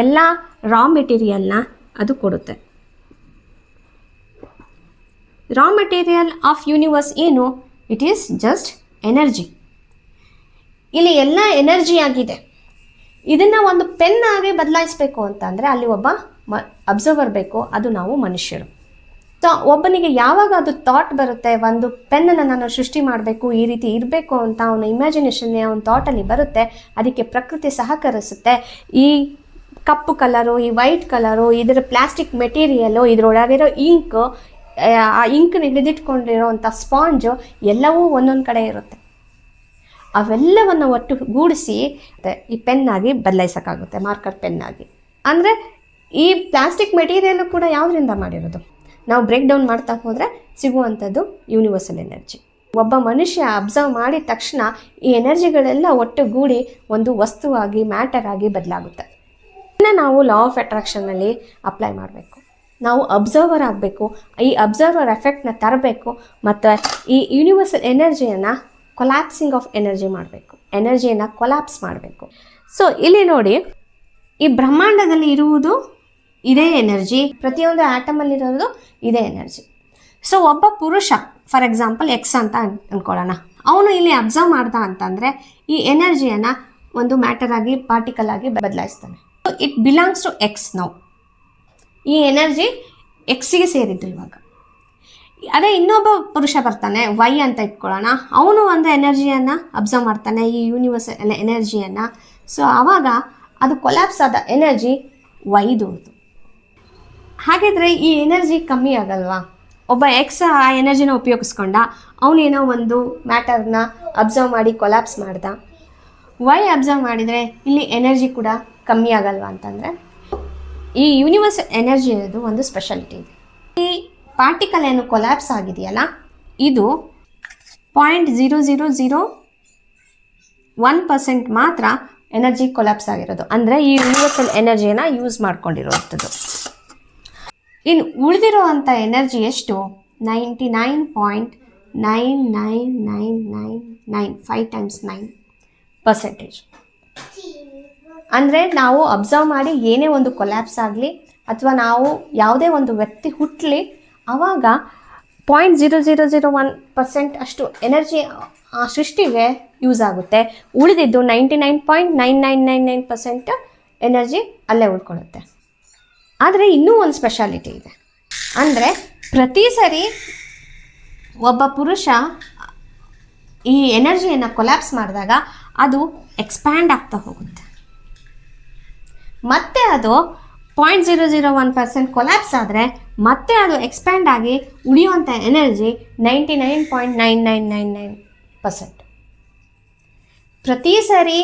ಎಲ್ಲ ರಾ ಮೆಟೀರಿಯಲ್ನ ಅದು ಕೊಡುತ್ತೆ. ರಾ ಮೆಟೀರಿಯಲ್ ಆಫ್ ಯೂನಿವರ್ಸ್ ಏನು? It is just energy. ಇಲ್ಲಿ ಎಲ್ಲ ಎನರ್ಜಿ ಆಗಿದೆ. ಇದನ್ನು ಒಂದು ಪೆನ್ ಆಗಿ ಬದಲಾಯಿಸಬೇಕು ಅಂತಂದರೆ ಅಲ್ಲಿ ಒಬ್ಬ ಅಬ್ಸರ್ವರ್ ಬೇಕು, ಅದು ನಾವು ಮನುಷ್ಯರು. ಸೊ ಒಬ್ಬನಿಗೆ ಯಾವಾಗ ಅದು ಥಾಟ್ ಬರುತ್ತೆ, ಒಂದು ಪೆನ್ನನ್ನು ನಾನು ಸೃಷ್ಟಿ ಮಾಡಬೇಕು, ಈ ರೀತಿ ಇರಬೇಕು ಅಂತ ಅವನ ಇಮ್ಯಾಜಿನೇಷನ್, ಅವನ ಥಾಟಲ್ಲಿ ಬರುತ್ತೆ, ಅದಕ್ಕೆ ಪ್ರಕೃತಿ ಸಹಕರಿಸುತ್ತೆ. ಈ ಕಪ್ಪು ಕಲರು, ಈ ವೈಟ್ ಕಲರು, ಇದರ ಪ್ಲಾಸ್ಟಿಕ್ ಮೆಟೀರಿಯಲು, ಇದರೊಳಗಿರೋ ಇಂಕು, ಆ ಇಂಕನ್ನು ಹಿಡಿದಿಟ್ಕೊಂಡಿರೋವಂಥ ಸ್ಪಾಂಜು ಎಲ್ಲವೂ ಒಂದೊಂದು ಕಡೆ ಇರುತ್ತೆ. ಅವೆಲ್ಲವನ್ನು ಒಟ್ಟುಗೂಡಿಸಿ ಈ ಪೆನ್ನಾಗಿ ಬದಲಾಯಿಸೋಕ್ಕಾಗುತ್ತೆ, ಮಾರ್ಕರ್ ಪೆನ್ನಾಗಿ. ಅಂದರೆ ಈ ಪ್ಲಾಸ್ಟಿಕ್ ಮೆಟೀರಿಯಲ್ಲು ಕೂಡ ಯಾವುದರಿಂದ ಮಾಡಿರೋದು? ನಾವು ಬ್ರೇಕ್ ಡೌನ್ ಮಾಡ್ತಾ ಹೋದರೆ ಸಿಗುವಂಥದ್ದು ಯೂನಿವರ್ಸಲ್ ಎನರ್ಜಿ. ಒಬ್ಬ ಮನುಷ್ಯ ಅಬ್ಸರ್ವ್ ಮಾಡಿದ ತಕ್ಷಣ ಈ ಎನರ್ಜಿಗಳೆಲ್ಲ ಒಟ್ಟುಗೂಡಿ ಒಂದು ವಸ್ತುವಾಗಿ, ಮ್ಯಾಟರ್ ಆಗಿ ಬದಲಾಗುತ್ತೆ. ಇದನ್ನು ನಾವು ಲಾ ಆಫ್ ಅಟ್ರಾಕ್ಷನ್ನಲ್ಲಿ ಅಪ್ಲೈ ಮಾಡಬೇಕು. ನಾವು ಅಬ್ಸರ್ವರ್ ಆಗಬೇಕು, ಈ ಅಬ್ಸರ್ವರ್ ಎಫೆಕ್ಟ್ನ ತರಬೇಕು, ಮತ್ತು ಈ ಯೂನಿವರ್ಸಲ್ ಎನರ್ಜಿಯನ್ನು ಕೊಲ್ಯಾಪ್ಸಿಂಗ್ ಆಫ್ ಎನರ್ಜಿ ಮಾಡಬೇಕು, ಎನರ್ಜಿಯನ್ನು ಕೊಲ್ಯಾಪ್ಸ್ ಮಾಡಬೇಕು. ಸೊ ಇಲ್ಲಿ ನೋಡಿ, ಈ ಬ್ರಹ್ಮಾಂಡದಲ್ಲಿ ಇರುವುದು ಇದೇ ಎನರ್ಜಿ, ಪ್ರತಿಯೊಂದು ಆಟಮಲ್ಲಿರೋದು ಇದೇ ಎನರ್ಜಿ. ಸೊ ಒಬ್ಬ ಪುರುಷ, ಫಾರ್ ಎಕ್ಸಾಂಪಲ್ ಎಕ್ಸ್ ಅಂತ ಅಂದ್ಕೊಳ್ಳೋಣ, ಅವನು ಇಲ್ಲಿ ಅಬ್ಸರ್ವ್ ಮಾಡ್ದ ಅಂತಂದರೆ ಈ ಎನರ್ಜಿಯನ್ನು ಒಂದು ಮ್ಯಾಟರ್ ಆಗಿ, ಪಾರ್ಟಿಕಲ್ ಆಗಿ ಬದಲಾಯಿಸ್ತಾನೆ. So it belongs to x now. ಈ ಎನರ್ಜಿ ಎಕ್ಸಿಗೆ ಸೇರಿದ್ದು ಇವಾಗ. ಅದೇ ಇನ್ನೊಬ್ಬ ಪುರುಷ ಬರ್ತಾನೆ, ವೈ ಅಂತ ಇಟ್ಕೊಳ್ಳೋಣ, ಅವನು ಒಂದು ಎನರ್ಜಿಯನ್ನು ಅಬ್ಸರ್ವ್ ಮಾಡ್ತಾನೆ, ಈ ಯೂನಿವರ್ಸ್ ಎನರ್ಜಿಯನ್ನು. ಸೊ ಆವಾಗ ಅದು ಕೊಲ್ಯಾಪ್ಸ್ ಆದ ಎನರ್ಜಿ ವೈದು. ಹಾಗಿದ್ರೆ ಈ ಎನರ್ಜಿ ಕಮ್ಮಿ ಆಗಲ್ವಾ? ಒಬ್ಬ ಎಕ್ಸ್ ಆ ಎನರ್ಜಿನ ಉಪಯೋಗಿಸ್ಕೊಂಡ, ಅವನೇನೋ ಒಂದು ಮ್ಯಾಟರ್ನ ಅಬ್ಸರ್ವ್ ಮಾಡಿ ಕೊಲ್ಯಾಪ್ಸ್ ಮಾಡ್ದ. ವೈ ಅಬ್ಸರ್ವ್ ಮಾಡಿದರೆ ಇಲ್ಲಿ ಎನರ್ಜಿ ಕೂಡ ಕಮ್ಮಿ ಆಗಲ್ವಾ ಅಂತಂದರೆ, ಈ ಯೂನಿವರ್ಸ್ ಎನರ್ಜಿ ಅನ್ನೋದು ಒಂದು ಸ್ಪೆಷಾಲಿಟಿ ಇದೆ. ಈ ಪಾರ್ಟಿಕಲ್ ಏನು ಕೊಲ್ಯಾಪ್ಸ್ ಆಗಿದೆಯಲ್ಲ, ಇದು 0.0001% ಮಾತ್ರ ಎನರ್ಜಿ ಕೊಲ್ಯಾಪ್ಸ್ ಆಗಿರೋದು. ಅಂದರೆ ಈ ಯೂನಿವರ್ಸಲ್ ಎನರ್ಜಿಯನ್ನು ಯೂಸ್ ಮಾಡ್ಕೊಂಡಿರೋವಂಥದ್ದು. ಇನ್ನು ಉಳಿದಿರುವಂಥ ಎನರ್ಜಿ ಎಷ್ಟು? 99.99999 5 × 9%. ಅಂದರೆ ನಾವು ಅಬ್ಸರ್ವ್ ಮಾಡಿ ಏನೇ ಒಂದು ಕೊಲ್ಯಾಪ್ಸ್ ಆಗಲಿ ಅಥವಾ ನಾವು ಯಾವುದೇ ಒಂದು ವ್ಯಕ್ತಿ ಹುಟ್ಟಲಿ, ಆವಾಗ 0.0001% ಅಷ್ಟು ಎನರ್ಜಿ ಆ ಸೃಷ್ಟಿಗೆ ಯೂಸ್ ಆಗುತ್ತೆ. ಉಳಿದಿದ್ದು 99.9999% ಎನರ್ಜಿ ಅಲ್ಲೇ ಉಳ್ಕೊಳ್ಳುತ್ತೆ. ಆದರೆ ಇನ್ನೂ ಒಂದು ಸ್ಪೆಷಾಲಿಟಿ ಇದೆ. ಅಂದರೆ ಪ್ರತಿ ಸರಿ ಒಬ್ಬ ಪುರುಷ ಈ ಎನರ್ಜಿಯನ್ನು ಕೊಲ್ಯಾಪ್ಸ್ ಮಾಡಿದಾಗ ಅದು ಎಕ್ಸ್ಪ್ಯಾಂಡ್ ಆಗ್ತಾ ಹೋಗುತ್ತೆ. ಮತ್ತೆ ಅದು 0.001% ಕೊಲ್ಯಾಪ್ಸ್ ಆದರೆ ಮತ್ತೆ ಅದು ಎಕ್ಸ್ಪ್ಯಾಂಡ್ ಆಗಿ ಉಳಿಯುವಂಥ ಎನರ್ಜಿ 99.9999%. ಪ್ರತಿ ಸರಿ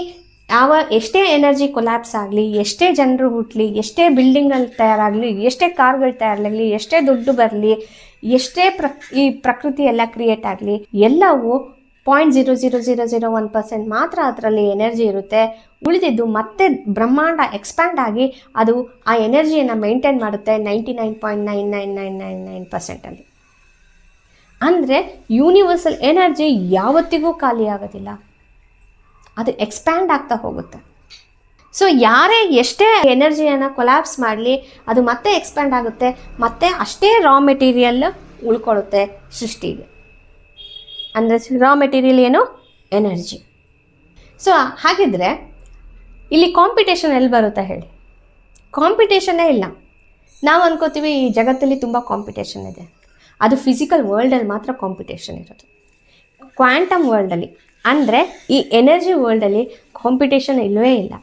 ಎಷ್ಟೇ ಎನರ್ಜಿ ಕೊಲ್ಯಾಪ್ಸ್ ಆಗಲಿ, ಎಷ್ಟೇ ಜನರು ಹುಟ್ಟಲಿ, ಎಷ್ಟೇ ಬಿಲ್ಡಿಂಗ್ಗಳು ತಯಾರಾಗಲಿ, ಎಷ್ಟೇ ಕಾರ್ಗಳು ತಯಾರಾಗಲಿ, ಎಷ್ಟೇ ದುಡ್ಡು ಬರಲಿ, ಎಷ್ಟೇ ಈ ಪ್ರಕೃತಿ ಎಲ್ಲ ಕ್ರಿಯೇಟ್ ಆಗಲಿ, ಎಲ್ಲವೂ 0.00001% ಮಾತ್ರ ಅದರಲ್ಲಿ ಎನರ್ಜಿ ಇರುತ್ತೆ. ಉಳಿದಿದ್ದು ಮತ್ತೆ ಬ್ರಹ್ಮಾಂಡ ಎಕ್ಸ್ಪ್ಯಾಂಡ್ ಆಗಿ ಅದು ಆ ಎನರ್ಜಿಯನ್ನು ಮೇಂಟೈನ್ ಮಾಡುತ್ತೆ 99.99999%. ಅಂದರೆ ಯೂನಿವರ್ಸಲ್ ಎನರ್ಜಿ ಯಾವತ್ತಿಗೂ ಖಾಲಿ ಆಗೋದಿಲ್ಲ, ಅದು ಎಕ್ಸ್ಪ್ಯಾಂಡ್ ಆಗ್ತಾ ಹೋಗುತ್ತೆ. ಸೊ ಯಾರೇ ಎಷ್ಟೇ ಎನರ್ಜಿಯನ್ನು ಕೊಲ್ಯಾಪ್ಸ್ ಮಾಡಲಿ ಅದು ಮತ್ತೆ ಎಕ್ಸ್ಪ್ಯಾಂಡ್ ಆಗುತ್ತೆ, ಮತ್ತೆ ಅಷ್ಟೇ ರಾ ಮೆಟೀರಿಯಲ್ ಉಳ್ಕೊಳ್ಳುತ್ತೆ ಸೃಷ್ಟಿಗೆ. ಅಂದರೆ ರಾ ಮೆಟೀರಿಯಲ್ ಏನು? ಎನರ್ಜಿ. ಸೊ ಹಾಗಿದ್ರೆ ಇಲ್ಲಿ ಕಾಂಪಿಟೇಷನ್ ಎಲ್ಲಿ ಬರುತ್ತೆ ಹೇಳಿ? ಕಾಂಪಿಟೇಷನ್ನೇ ಇಲ್ಲ. ನಾವು ಅನ್ಕೋತೀವಿ ಈ ಜಗತ್ತಲ್ಲಿ ತುಂಬ ಕಾಂಪಿಟೇಷನ್ ಇದೆ, ಅದು ಫಿಸಿಕಲ್ ವರ್ಲ್ಡಲ್ಲಿ ಮಾತ್ರ ಕಾಂಪಿಟೇಷನ್ ಇರೋದು. ಕ್ವಾಂಟಮ್ ವರ್ಲ್ಡಲ್ಲಿ ಅಂದರೆ ಈ ಎನರ್ಜಿ ವರ್ಲ್ಡಲ್ಲಿ ಕಾಂಪಿಟೇಷನ್ ಇಲ್ಲವೇ ಇಲ್ಲ.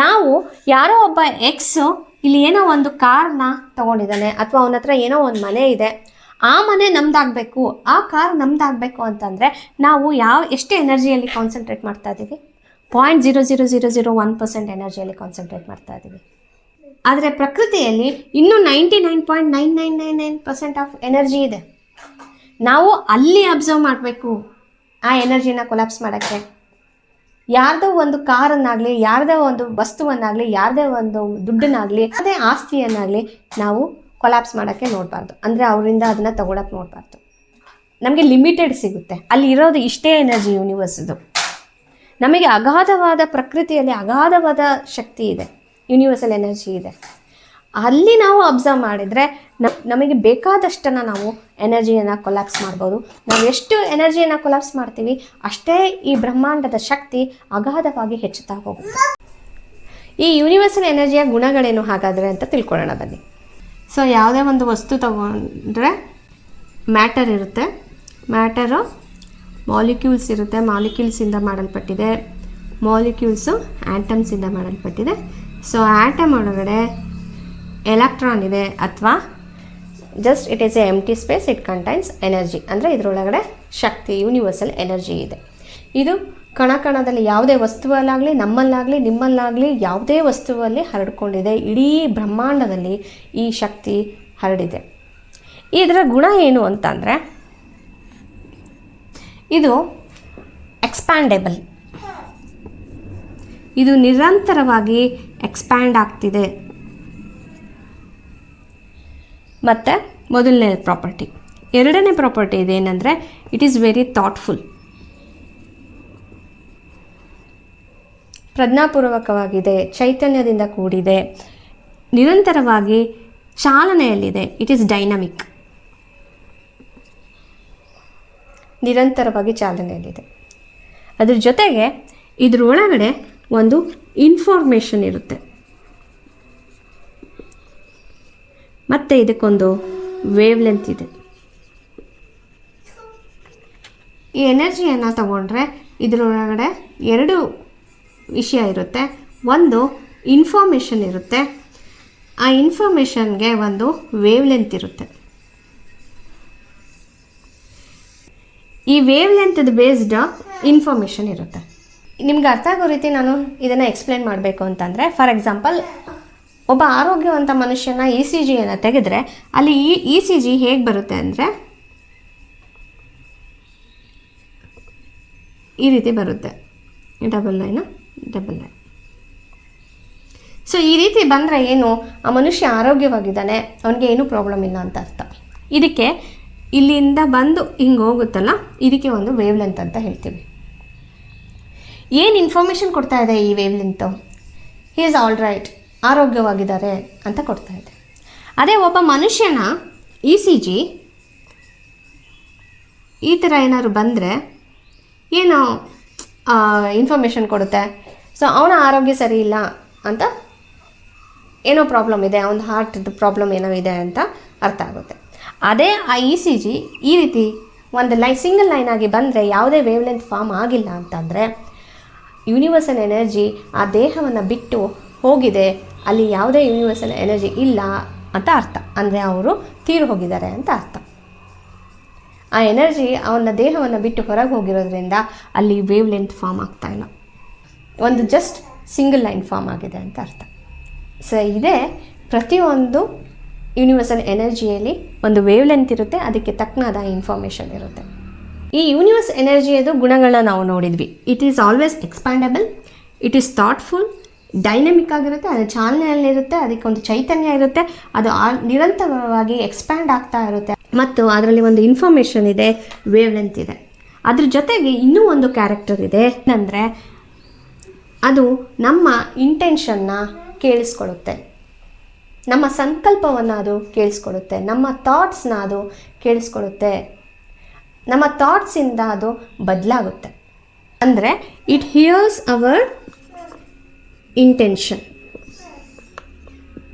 ನಾವು ಯಾರೋ ಒಬ್ಬ ಎಕ್ಸು ಇಲ್ಲಿ ಏನೋ ಒಂದು ಕಾರ್ನ ತೊಗೊಂಡಿದ್ದಾನೆ, ಅಥವಾ ಅವನ ಹತ್ರ ಏನೋ ಒಂದು ಮನೆ ಇದೆ, ಆ ಮನೆ ನಮ್ದಾಗಬೇಕು, ಆ ಕಾರ್ ನಮ್ದಾಗಬೇಕು ಅಂತಂದರೆ ನಾವು ಎಷ್ಟು ಎನರ್ಜಿಯಲ್ಲಿ ಕಾನ್ಸಂಟ್ರೇಟ್ ಮಾಡ್ತಾ ಇದ್ದೀವಿ? 0.00001% ಎನರ್ಜಿಯಲ್ಲಿ ಕಾನ್ಸಂಟ್ರೇಟ್ ಮಾಡ್ತಾ ಇದ್ದೀವಿ. ಆದರೆ ಪ್ರಕೃತಿಯಲ್ಲಿ ಇನ್ನೂ 99.9999% ಆಫ್ ಎನರ್ಜಿ ಇದೆ. ನಾವು ಅಲ್ಲಿ ಅಬ್ಸರ್ವ್ ಮಾಡಬೇಕು ಆ ಎನರ್ಜಿನ ಕೊಲ್ಯಾಪ್ಸ್ ಮಾಡೋಕ್ಕೆ. ಯಾರ್ದೋ ಒಂದು ಕಾರನ್ನಾಗಲಿ, ಯಾರದೇ ಒಂದು ವಸ್ತುವನ್ನಾಗಲಿ, ಯಾರದೇ ಒಂದು ದುಡ್ಡನ್ನಾಗಲಿ, ಅದೇ ಆಸ್ತಿಯನ್ನಾಗಲಿ ನಾವು ಕೊಲ್ಯಾಪ್ಸ್ ಮಾಡೋಕ್ಕೆ ನೋಡಬಾರ್ದು. ಅಂದರೆ ಅವರಿಂದ ಅದನ್ನು ತಗೊಳಕ್ಕೆ ನೋಡಬಾರ್ದು. ನಮಗೆ ಲಿಮಿಟೆಡ್ ಸಿಗುತ್ತೆ, ಅಲ್ಲಿ ಇರೋದು ಇಷ್ಟೇ ಎನರ್ಜಿ ಯೂನಿವರ್ಸ್ದು. ನಮಗೆ ಅಗಾಧವಾದ ಪ್ರಕೃತಿಯಲ್ಲಿ ಅಗಾಧವಾದ ಶಕ್ತಿ ಇದೆ, ಯೂನಿವರ್ಸಲ್ ಎನರ್ಜಿ ಇದೆ. ಅಲ್ಲಿ ನಾವು ಅಬ್ಸರ್ವ್ ಮಾಡಿದರೆ ನಮಗೆ ಬೇಕಾದಷ್ಟನ್ನು ನಾವು ಎನರ್ಜಿಯನ್ನು ಕೊಲ್ಯಾಪ್ಸ್ ಮಾಡ್ಬೋದು. ನಾವು ಎಷ್ಟು ಎನರ್ಜಿಯನ್ನು ಕೊಲ್ಯಾಪ್ಸ್ ಮಾಡ್ತೀವಿ ಅಷ್ಟೇ ಈ ಬ್ರಹ್ಮಾಂಡದ ಶಕ್ತಿ ಅಗಾಧವಾಗಿ ಹೆಚ್ಚುತ್ತಾ ಹೋಗುತ್ತೆ. ಈ ಯೂನಿವರ್ಸಲ್ ಎನರ್ಜಿಯ ಗುಣಗಳೇನು ಹಾಗಾದರೆ ಅಂತ ತಿಳ್ಕೊಳ್ಳೋಣ ಬನ್ನಿ. ಸೊ ಯಾವುದೇ ಒಂದು ವಸ್ತು ತಗೊಂಡ್ರೆ ಮ್ಯಾಟರ್ ಇರುತ್ತೆ, ಮ್ಯಾಟರು ಮಾಲಿಕ್ಯೂಲ್ಸ್ ಇರುತ್ತೆ, ಮಾಲಿಕ್ಯೂಲ್ಸಿಂದ ಮಾಡಲ್ಪಟ್ಟಿದೆ, ಮಾಲಿಕ್ಯೂಲ್ಸು ಆ್ಯಟಮ್ಸಿಂದ ಮಾಡಲ್ಪಟ್ಟಿದೆ. ಸೊ ಆ್ಯಟಮ್ ಒಳಗಡೆ ಎಲೆಕ್ಟ್ರಾನ್ ಇದೆ, ಅಥವಾ just it is a empty space, it contains energy. ಅಂದರೆ ಇದರೊಳಗಡೆ ಶಕ್ತಿ, ಯೂನಿವರ್ಸಲ್ ಎನರ್ಜಿ ಇದೆ. ಇದು ಕಣಕಣದಲ್ಲಿ ಯಾವುದೇ ವಸ್ತುವಲ್ಲಾಗಲಿ, ನಮ್ಮಲ್ಲಾಗಲಿ, ನಿಮ್ಮಲ್ಲಾಗಲಿ, ಯಾವುದೇ ವಸ್ತುವಲ್ಲಿ ಹರಡ್ಕೊಂಡಿದೆ. ಇಡೀ ಬ್ರಹ್ಮಾಂಡದಲ್ಲಿ ಈ ಶಕ್ತಿ ಹರಡಿದೆ. ಇದರ ಗುಣ ಏನು ಅಂತಂದರೆ ಇದು ಎಕ್ಸ್ಪ್ಯಾಂಡೆಬಲ್, ಇದು ನಿರಂತರವಾಗಿ ಎಕ್ಸ್ಪ್ಯಾಂಡ್ ಆಗ್ತಿದೆ. ಮತ್ತು ಮೊದಲನೇ ಪ್ರಾಪರ್ಟಿ. ಎರಡನೇ ಪ್ರಾಪರ್ಟಿ ಇದೇನೆಂದರೆ ಇಟ್ ಈಸ್ ವೆರಿ ಥಾಟ್ಫುಲ್, ಪ್ರಜ್ಞಾಪೂರ್ವಕವಾಗಿದೆ, ಚೈತನ್ಯದಿಂದ ಕೂಡಿದೆ, ನಿರಂತರವಾಗಿ ಚಾಲನೆಯಲ್ಲಿದೆ. ಇಟ್ ಈಸ್ ಡೈನಮಿಕ್, ನಿರಂತರವಾಗಿ ಚಾಲನೆಯಲ್ಲಿದೆ. ಅದ್ರ ಜೊತೆಗೆ ಇದರೊಳಗಡೆ ಒಂದು ಇನ್ಫಾರ್ಮೇಷನ್ ಇರುತ್ತೆ, ಮತ್ತು ಇದಕ್ಕೊಂದು ವೇವ್ ಲೆಂತ್ ಇದೆ. ಈ ಎನರ್ಜಿಯನ್ನು ತಗೊಂಡ್ರೆ ಇದರೊಳಗಡೆ ಎರಡು ವಿಷಯ ಇರುತ್ತೆ. ಒಂದು ಇನ್ಫಾರ್ಮೇಷನ್ ಇರುತ್ತೆ, ಆ ಇನ್ಫಾರ್ಮೇಷನ್ಗೆ ಒಂದು ವೇವ್ ಲೆಂತ್ ಇರುತ್ತೆ. ಈ ವೇವ್ ಲೆಂತ್ದು ಬೇಸ್ಡ್ ಇನ್ಫಾರ್ಮೇಷನ್ ಇರುತ್ತೆ. ನಿಮ್ಗೆ ಅರ್ಥ ಆಗೋ ರೀತಿ ನಾನು ಇದನ್ನು ಎಕ್ಸ್ಪ್ಲೇನ್ ಮಾಡಬೇಕು ಅಂತಂದರೆ, ಫಾರ್ ಎಕ್ಸಾಂಪಲ್ ಒಬ್ಬ ಆರೋಗ್ಯವಂತ ಮನುಷ್ಯನ ಇ ಸಿ ಜಿಯನ್ನು ತೆಗೆದ್ರೆ ಅಲ್ಲಿ ಇ ಸಿ ಜಿ ಹೇಗೆ ಬರುತ್ತೆ ಅಂದರೆ ಈ ರೀತಿ ಬರುತ್ತೆ, 9 9. ಸೊ ಈ ರೀತಿ ಬಂದರೆ ಏನು, ಆ ಮನುಷ್ಯ ಆರೋಗ್ಯವಾಗಿದ್ದಾನೆ, ಅವನಿಗೆ ಏನೂ ಪ್ರಾಬ್ಲಮ್ ಇಲ್ಲ ಅಂತ ಅರ್ಥ. ಇದಕ್ಕೆ ಇಲ್ಲಿಂದ ಬಂದು ಹಿಂಗೆ ಹೋಗುತ್ತಲ್ಲ, ಇದಕ್ಕೆ ಒಂದು ವೇವ್ ಲೆಂತ್ ಅಂತ ಹೇಳ್ತೀವಿ. ಏನು ಇನ್ಫಾರ್ಮೇಷನ್ ಕೊಡ್ತಾ ಇದೆ ಈ wavelength? He is all right, ಆರೋಗ್ಯವಾಗಿದ್ದಾರೆ ಅಂತ ಕೊಡ್ತಾ ಇದೆ. ಅದೇ ಒಬ್ಬ ಮನುಷ್ಯನ ಇ ಸಿ ಜಿ ಈ ಥರ ಏನಾದ್ರು ಬಂದರೆ ಏನು ಇನ್ಫಾರ್ಮೇಷನ್ ಕೊಡುತ್ತೆ? ಸೊ ಅವನ ಆರೋಗ್ಯ ಸರಿ ಇಲ್ಲ ಅಂತ, ಏನೋ ಪ್ರಾಬ್ಲಮ್ ಇದೆ, ಅವನ ಹಾರ್ಟ್ದು ಪ್ರಾಬ್ಲಮ್ ಏನೋ ಇದೆ ಅಂತ ಅರ್ಥ ಆಗುತ್ತೆ. ಅದೇ ಆ ಇ ಸಿ ಜಿ ಈ ರೀತಿ ಒಂದು ಸಿಂಗಲ್ ಲೈನ್ ಆಗಿ ಬಂದರೆ, ಯಾವುದೇ ವೇವ್ ಲೆಂತ್ ಫಾರ್ಮ್ ಆಗಿಲ್ಲ ಅಂತಂದರೆ ಯೂನಿವರ್ಸಲ್ ಎನರ್ಜಿ ಆ ದೇಹವನ್ನು ಬಿಟ್ಟು ಹೋಗಿದೆ, ಅಲ್ಲಿ ಯಾವುದೇ ಯೂನಿವರ್ಸಲ್ ಎನರ್ಜಿ ಇಲ್ಲ ಅಂತ ಅರ್ಥ. ಅಂದರೆ ಅವರು ತೀರು ಹೋಗಿದ್ದಾರೆ ಅಂತ ಅರ್ಥ. ಆ ಎನರ್ಜಿ ಅವನ ದೇಹವನ್ನು ಬಿಟ್ಟು ಹೊರಗೆ ಹೋಗಿರೋದ್ರಿಂದ ಅಲ್ಲಿ ವೇವ್ ಲೆಂತ್ ಫಾರ್ಮ್ ಆಗ್ತಾಯಿಲ್ಲ, ಒಂದು ಜಸ್ಟ್ ಸಿಂಗಲ್ ಲೈನ್ ಫಾರ್ಮ್ ಆಗಿದೆ ಅಂತ ಅರ್ಥ. ಸೊ ಇದೇ ಪ್ರತಿಯೊಂದು ಯೂನಿವರ್ಸಲ್ ಎನರ್ಜಿಯಲ್ಲಿ ಒಂದು ವೇವ್ ಲೆಂತ್ ಇರುತ್ತೆ, ಅದಕ್ಕೆ ತಕ್ಕನಾದ ಇನ್ಫಾರ್ಮೇಷನ್ ಇರುತ್ತೆ. ಈ ಯೂನಿವರ್ಸ್ ಎನರ್ಜಿಯದು ಗುಣಗಳನ್ನ ನಾವು ನೋಡಿದ್ವಿ. It is always expandable, it is thoughtful, dynamic ಆಗಿರುತ್ತೆ, ಅದು ಚಾಲನೆಯಲ್ಲಿರುತ್ತೆ, ಅದಕ್ಕೆ ಒಂದು ಚೈತನ್ಯ ಇರುತ್ತೆ, ಅದು ನಿರಂತರವಾಗಿ ಎಕ್ಸ್ಪ್ಯಾಂಡ್ ಆಗ್ತಾ ಇರುತ್ತೆ. ಮತ್ತು ಅದರಲ್ಲಿ ಒಂದು ಇನ್ಫಾರ್ಮೇಷನ್ ಇದೆ, ವೇವ್ ಲೆಂತ್ ಇದೆ. ಅದ್ರ ಜೊತೆಗೆ ಇನ್ನೂ ಒಂದು ಕ್ಯಾರೆಕ್ಟರ್ ಇದೆ, ಏನಂದರೆ ಅದು ನಮ್ಮ ಇಂಟೆನ್ಷನ್ನ ಕೇಳಿಸ್ಕೊಳ್ಳುತ್ತೆ, ನಮ್ಮ ಸಂಕಲ್ಪವನ್ನು ಅದು ಕೇಳಿಸ್ಕೊಳ್ಳುತ್ತೆ, ನಮ್ಮ ಥಾಟ್ಸ್ನ ಅದು ಕೇಳಿಸ್ಕೊಳ್ಳುತ್ತೆ, ನಮ್ಮ ಥಾಟ್ಸಿಂದ ಅದು ಬದಲಾಗುತ್ತೆ. ಅಂದರೆ it hears our intention.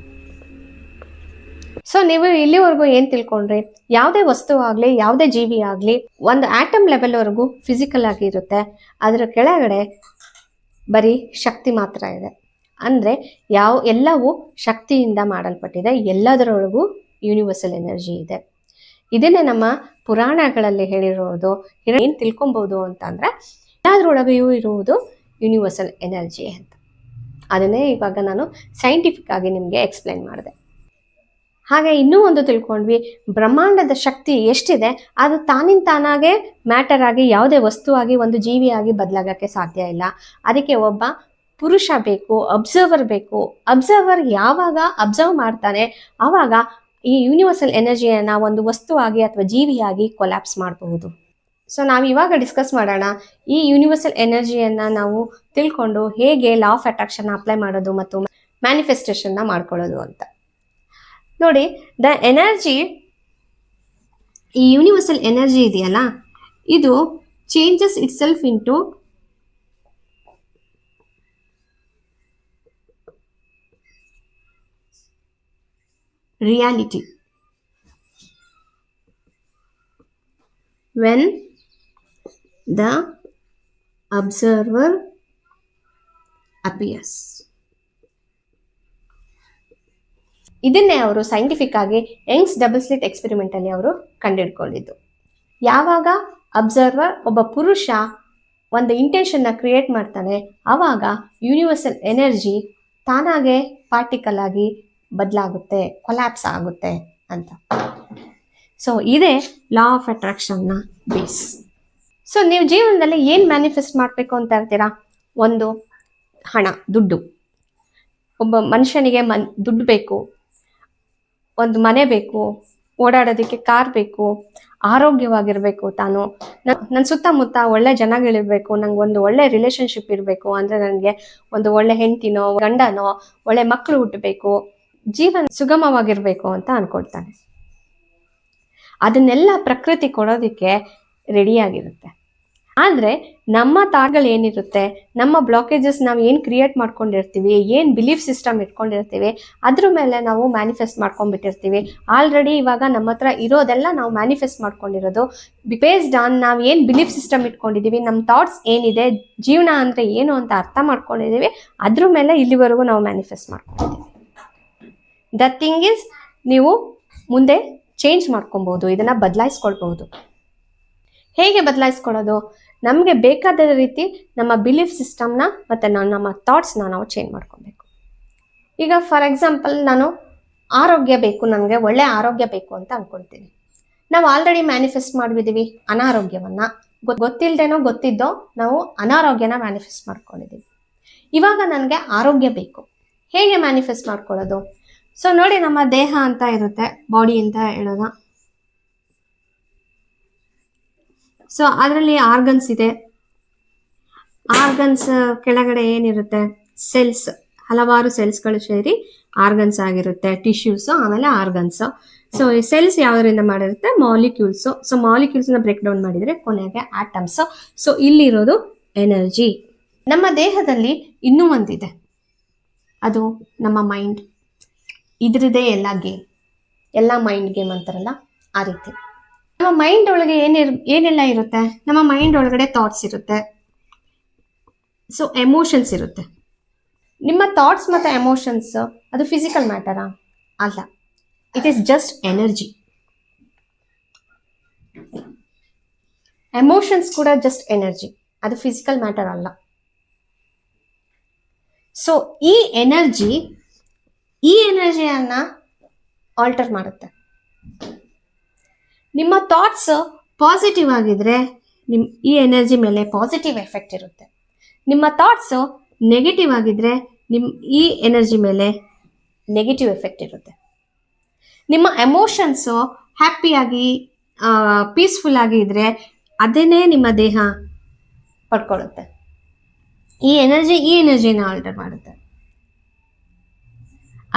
So ನೀವು ಇಲ್ಲಿವರೆಗೂ ಏನು ತಿಳ್ಕೊಂಡ್ರಿ? ಯಾವುದೇ ವಸ್ತು ಆಗಲಿ, ಯಾವುದೇ ಜೀವಿ ಆಗಲಿ, ಒಂದು ಆಟಮ್ ಲೆವೆಲ್ವರೆಗೂ ಫಿಸಿಕಲ್ ಆಗಿರುತ್ತೆ. ಅದರ ಕೆಳಗಡೆ ಬರೀ ಶಕ್ತಿ ಮಾತ್ರ ಇದೆ. ಅಂದರೆ ಎಲ್ಲವೂ ಶಕ್ತಿಯಿಂದ ಮಾಡಲ್ಪಟ್ಟಿದೆ, ಎಲ್ಲದರೊಳಗೂ ಯೂನಿವರ್ಸಲ್ ಎನರ್ಜಿ ಇದೆ. ಇದನ್ನೇ ನಮ್ಮ ಪುರಾಣಗಳಲ್ಲಿ ಹೇಳಿರೋದು. ಏನು ತಿಳ್ಕೊಬೋದು ಅಂತಂದರೆ ಎಲ್ಲದರೊಳಗೆಯೂ ಇರುವುದು ಯೂನಿವರ್ಸಲ್ ಎನರ್ಜಿ ಅಂತ. ಅದನ್ನೇ ಇವಾಗ ನಾನು ಸೈಂಟಿಫಿಕ್ ಆಗಿ ನಿಮಗೆ ಎಕ್ಸ್ಪ್ಲೈನ್ ಮಾಡಿದೆ. ಹಾಗೆ ಇನ್ನೂ ಒಂದು ತಿಳ್ಕೊಂಡ್ವಿ, ಬ್ರಹ್ಮಾಂಡದ ಶಕ್ತಿ ಎಷ್ಟಿದೆ ಅದು ತಾನಾಗೇ ಮ್ಯಾಟರ್ ಆಗಿ ಯಾವುದೇ ವಸ್ತುವಾಗಿ ಒಂದು ಜೀವಿಯಾಗಿ ಬದಲಾಗೋಕ್ಕೆ ಸಾಧ್ಯ ಇಲ್ಲ. ಅದಕ್ಕೆ ಒಬ್ಬ ಪುರುಷ ಬೇಕು, ಅಬ್ಸರ್ವರ್ ಬೇಕು. ಅಬ್ಸರ್ವರ್ ಯಾವಾಗ ಅಬ್ಸರ್ವ್ ಮಾಡ್ತಾನೆ ಆವಾಗ ಈ ಯೂನಿವರ್ಸಲ್ ಎನರ್ಜಿಯನ್ನು ಒಂದು ವಸ್ತುವಾಗಿ ಅಥವಾ ಜೀವಿಯಾಗಿ ಕೊಲ್ಯಾಪ್ಸ್ ಮಾಡಬಹುದು. ಸೊ ನಾವು ಇವಾಗ ಡಿಸ್ಕಸ್ ಮಾಡೋಣ ಈ ಯೂನಿವರ್ಸಲ್ ಎನರ್ಜಿಯನ್ನು ನಾವು ತಿಳ್ಕೊಂಡು ಹೇಗೆ ಲಾ ಆಫ್ ಅಟ್ರಾಕ್ಷನ್ ಅಪ್ಲೈ ಮಾಡೋದು ಮತ್ತು ಮ್ಯಾನಿಫೆಸ್ಟೇಷನ್ನ ಮಾಡ್ಕೊಳ್ಳೋದು ಅಂತ. ನೋಡಿ, ದ ಎನರ್ಜಿ, ಈ ಯೂನಿವರ್ಸಲ್ ಎನರ್ಜಿ ಇದೆಯಲ್ಲ, ಇದು changes it self into reality when the observer appears. ಇದನ್ನೇ ಅವರು ಸೈಂಟಿಫಿಕ್ ಆಗಿ ಯಂಗ್ಸ್ ಡಬಲ್ ಸ್ಲಿಟ್ ಎಕ್ಸ್ಪೆರಿಮೆಂಟ್ ಅಲ್ಲಿ ಅವರು ಕಂಡುಹಿಡ್ಕೊಂಡಿದ್ದು. ಯಾವಾಗ ಅಬ್ಸರ್ವರ್ ಒಬ್ಬ ಪುರುಷ ಒಂದು ಇಂಟೆನ್ಷನ್ನ ಕ್ರಿಯೇಟ್ ಮಾಡ್ತಾನೆ ಆವಾಗ ಯೂನಿವರ್ಸಲ್ ಎನರ್ಜಿ ತಾನಾಗೆ ಪಾರ್ಟಿಕಲ್ ಆಗಿ ಬದಲಾಗುತ್ತೆ, ಕೊಲ್ಯಾಪ್ಸ್ ಆಗುತ್ತೆ ಅಂತ. ಸೊ ಇದೇ ಲಾ ಆಫ್ ಅಟ್ರಾಕ್ಷನ್ನ ಬೇಸ್. ಸೊ ನೀವು ಜೀವನದಲ್ಲಿ ಏನು ಮ್ಯಾನಿಫೆಸ್ಟ್ ಮಾಡಬೇಕು ಅಂತ ಇರ್ತೀರಾ? ಒಂದು ಹಣ, ದುಡ್ಡು. ಒಬ್ಬ ಮನುಷ್ಯನಿಗೆ ದುಡ್ಡು ಬೇಕು, ಒಂದು ಮನೆ ಬೇಕು, ಓಡಾಡೋದಕ್ಕೆ ಕಾರ್ ಬೇಕು, ಆರೋಗ್ಯವಾಗಿರಬೇಕು, ತಾನು ನನ್ನ ಸುತ್ತಮುತ್ತ ಒಳ್ಳೆ ಜನಗಳಿರಬೇಕು, ನಂಗೆ ಒಂದು ಒಳ್ಳೆ ರಿಲೇಷನ್ಶಿಪ್ ಇರಬೇಕು, ಅಂದರೆ ನನಗೆ ಒಂದು ಒಳ್ಳೆ ಹೆಂಡತಿನೋ ಗಂಡನೋ ಒಳ್ಳೆ ಮಕ್ಕಳು ಹುಟ್ಟಬೇಕು, ಜೀವನ ಸುಗಮವಾಗಿರಬೇಕು ಅಂತ ಅನ್ಕೊಳ್ತಾನೆ. ಅದನ್ನೆಲ್ಲ ಪ್ರಕೃತಿ ಕೊಡೋದಕ್ಕೆ ರೆಡಿಯಾಗಿರುತ್ತೆ. ಆದರೆ ನಮ್ಮ ಥಾಟ್ಗಳು ಏನಿರುತ್ತೆ, ನಮ್ಮ ಬ್ಲಾಕೇಜಸ್ ನಾವು ಏನು ಕ್ರಿಯೇಟ್ ಮಾಡ್ಕೊಂಡಿರ್ತೀವಿ, ಏನು ಬಿಲೀಫ್ ಸಿಸ್ಟಮ್ ಇಟ್ಕೊಂಡಿರ್ತೀವಿ, ಅದ್ರ ಮೇಲೆ ನಾವು ಮ್ಯಾನಿಫೆಸ್ಟ್ ಮಾಡ್ಕೊಂಡ್ಬಿಟ್ಟಿರ್ತೀವಿ. ಆಲ್ರೆಡಿ ಇವಾಗ ನಮ್ಮ ಹತ್ರ ಇರೋದೆಲ್ಲ ನಾವು ಮ್ಯಾನಿಫೆಸ್ಟ್ ಮಾಡ್ಕೊಂಡಿರೋದು ಬೇಸ್ಡ್ ಆನ್ ನಾವು ಏನು ಬಿಲೀಫ್ ಸಿಸ್ಟಮ್ ಇಟ್ಕೊಂಡಿದ್ದೀವಿ, ನಮ್ಮ ಥಾಟ್ಸ್ ಏನಿದೆ, ಜೀವನ ಅಂದರೆ ಏನು ಅಂತ ಅರ್ಥ ಮಾಡ್ಕೊಂಡಿದ್ದೀವಿ, ಅದ್ರ ಮೇಲೆ ಇಲ್ಲಿವರೆಗೂ ನಾವು ಮ್ಯಾನಿಫೆಸ್ಟ್ ಮಾಡ್ಕೊಂಡಿದ್ದೀವಿ. ದ ಥಿಂಗ್ ಈಸ್, ನೀವು ಮುಂದೆ ಚೇಂಜ್ ಮಾಡ್ಕೊಬೋದು, ಇದನ್ನು ಬದಲಾಯಿಸ್ಕೊಳ್ಬೋದು. ಹೇಗೆ ಬದಲಾಯಿಸ್ಕೊಳ್ಳೋದು? ನಮಗೆ ಬೇಕಾದ ರೀತಿ ನಮ್ಮ ಬಿಲೀಫ್ ಸಿಸ್ಟಮ್ನ ಮತ್ತು ನಮ್ಮ ಥಾಟ್ಸ್ನ ನಾವು ಚೇಂಜ್ ಮಾಡ್ಕೊಬೇಕು. ಈಗ ಫಾರ್ ಎಕ್ಸಾಂಪಲ್, ನಾನು ಆರೋಗ್ಯ ಬೇಕು, ನನಗೆ ಒಳ್ಳೆ ಆರೋಗ್ಯ ಬೇಕು ಅಂತ ಅಂದ್ಕೊಳ್ತೀನಿ. ನಾವು ಆಲ್ರೆಡಿ ಮ್ಯಾನಿಫೆಸ್ಟ್ ಮಾಡಿದ್ದೀವಿ ಅನಾರೋಗ್ಯವನ್ನು. ಗೊತ್ತಿಲ್ಲದೇನೋ ಗೊತ್ತಿದ್ದೋ ನಾವು ಅನಾರೋಗ್ಯನ ಮ್ಯಾನಿಫೆಸ್ಟ್ ಮಾಡ್ಕೊಂಡಿದ್ದೀವಿ. ಇವಾಗ ನನಗೆ ಆರೋಗ್ಯ ಬೇಕು. ಹೇಗೆ ಮ್ಯಾನಿಫೆಸ್ಟ್ ಮಾಡ್ಕೊಳ್ಳೋದು? ಸೊ ನೋಡಿ, ನಮ್ಮ ದೇಹ ಅಂತ ಇರುತ್ತೆ, ಬಾಡಿ ಅಂತ ಹೇಳೋದ. ಸೊ ಅದರಲ್ಲಿ ಆರ್ಗನ್ಸ್ ಇದೆ. ಆರ್ಗನ್ಸ್ ಕೆಳಗಡೆ ಏನಿರುತ್ತೆ? ಸೆಲ್ಸ್, ಹಲವಾರು ಸೆಲ್ಸ್ಗಳು ಸೇರಿ ಆರ್ಗನ್ಸ್ ಆಗಿರುತ್ತೆ. ಟಿಶ್ಯೂಸು, ಆಮೇಲೆ ಆರ್ಗನ್ಸು. ಸೊ ಈ ಸೆಲ್ಸ್ ಯಾವುದರಿಂದ ಮಾಡಿರುತ್ತೆ? ಮಾಲಿಕ್ಯೂಲ್ಸು. ಸೊ ಮಾಲಿಕ್ಯೂಲ್ಸ್ನ ಬ್ರೇಕ್ ಡೌನ್ ಮಾಡಿದರೆ ಕೊನೆಗೆ ಆಟಮ್ಸು. ಸೊ ಇಲ್ಲಿರೋದು ಎನರ್ಜಿ. ನಮ್ಮ ದೇಹದಲ್ಲಿ ಇನ್ನೂ ಒಂದಿದೆ, ಅದು ನಮ್ಮ ಮೈಂಡ್. ಇದ್ರದ್ದೇ ಎಲ್ಲ ಗೇಮ್, ಎಲ್ಲ ಮೈಂಡ್ ಗೇಮ್ ಅಂತಾರಲ್ಲ ಆ ರೀತಿ. ನಮ್ಮ ಮೈಂಡ್ ಒಳಗೆ ಏನೆಲ್ಲ ಇರುತ್ತೆ? ನಮ್ಮ ಮೈಂಡ್ ಒಳಗಡೆ ಥಾಟ್ಸ್ ಇರುತ್ತೆ, ಸೊ ಎಮೋಷನ್ಸ್ ಇರುತ್ತೆ. ನಿಮ್ಮ ಥಾಟ್ಸ್ ಮತ್ತು ಎಮೋಷನ್ಸ್ ಅದು ಫಿಸಿಕಲ್ ಮ್ಯಾಟರಾ? ಅಲ್ಲ, it is just energy. Emotions ಕೂಡ ಜಸ್ಟ್ ಎನರ್ಜಿ, ಅದು ಫಿಸಿಕಲ್ ಮ್ಯಾಟರ್ ಅಲ್ಲ. ಸೊ ಈ ಎನರ್ಜಿಯನ್ನು ಆಲ್ಟರ್ ಮಾಡುತ್ತೆ. ನಿಮ್ಮ ಥಾಟ್ಸ್ ಪಾಸಿಟಿವ್ ಆಗಿದ್ರೆ ಈ ಎನರ್ಜಿ ಮೇಲೆ ಪಾಸಿಟಿವ್ ಎಫೆಕ್ಟ್ ಇರುತ್ತೆ. ನಿಮ್ಮ ಥಾಟ್ಸು ನೆಗೆಟಿವ್ ಆಗಿದ್ರೆ ಈ ಎನರ್ಜಿ ಮೇಲೆ ನೆಗೆಟಿವ್ ಎಫೆಕ್ಟ್ ಇರುತ್ತೆ. ನಿಮ್ಮ ಎಮೋಷನ್ಸು ಹ್ಯಾಪಿಯಾಗಿ ಪೀಸ್ಫುಲ್ ಆಗಿ ಇದ್ರೆ ಅದೇನೇ ನಿಮ್ಮ ದೇಹ ಪಡ್ಕೊಳ್ಳುತ್ತೆ. ಈ ಎನರ್ಜಿನ ಆಲ್ಟರ್ ಮಾಡುತ್ತೆ.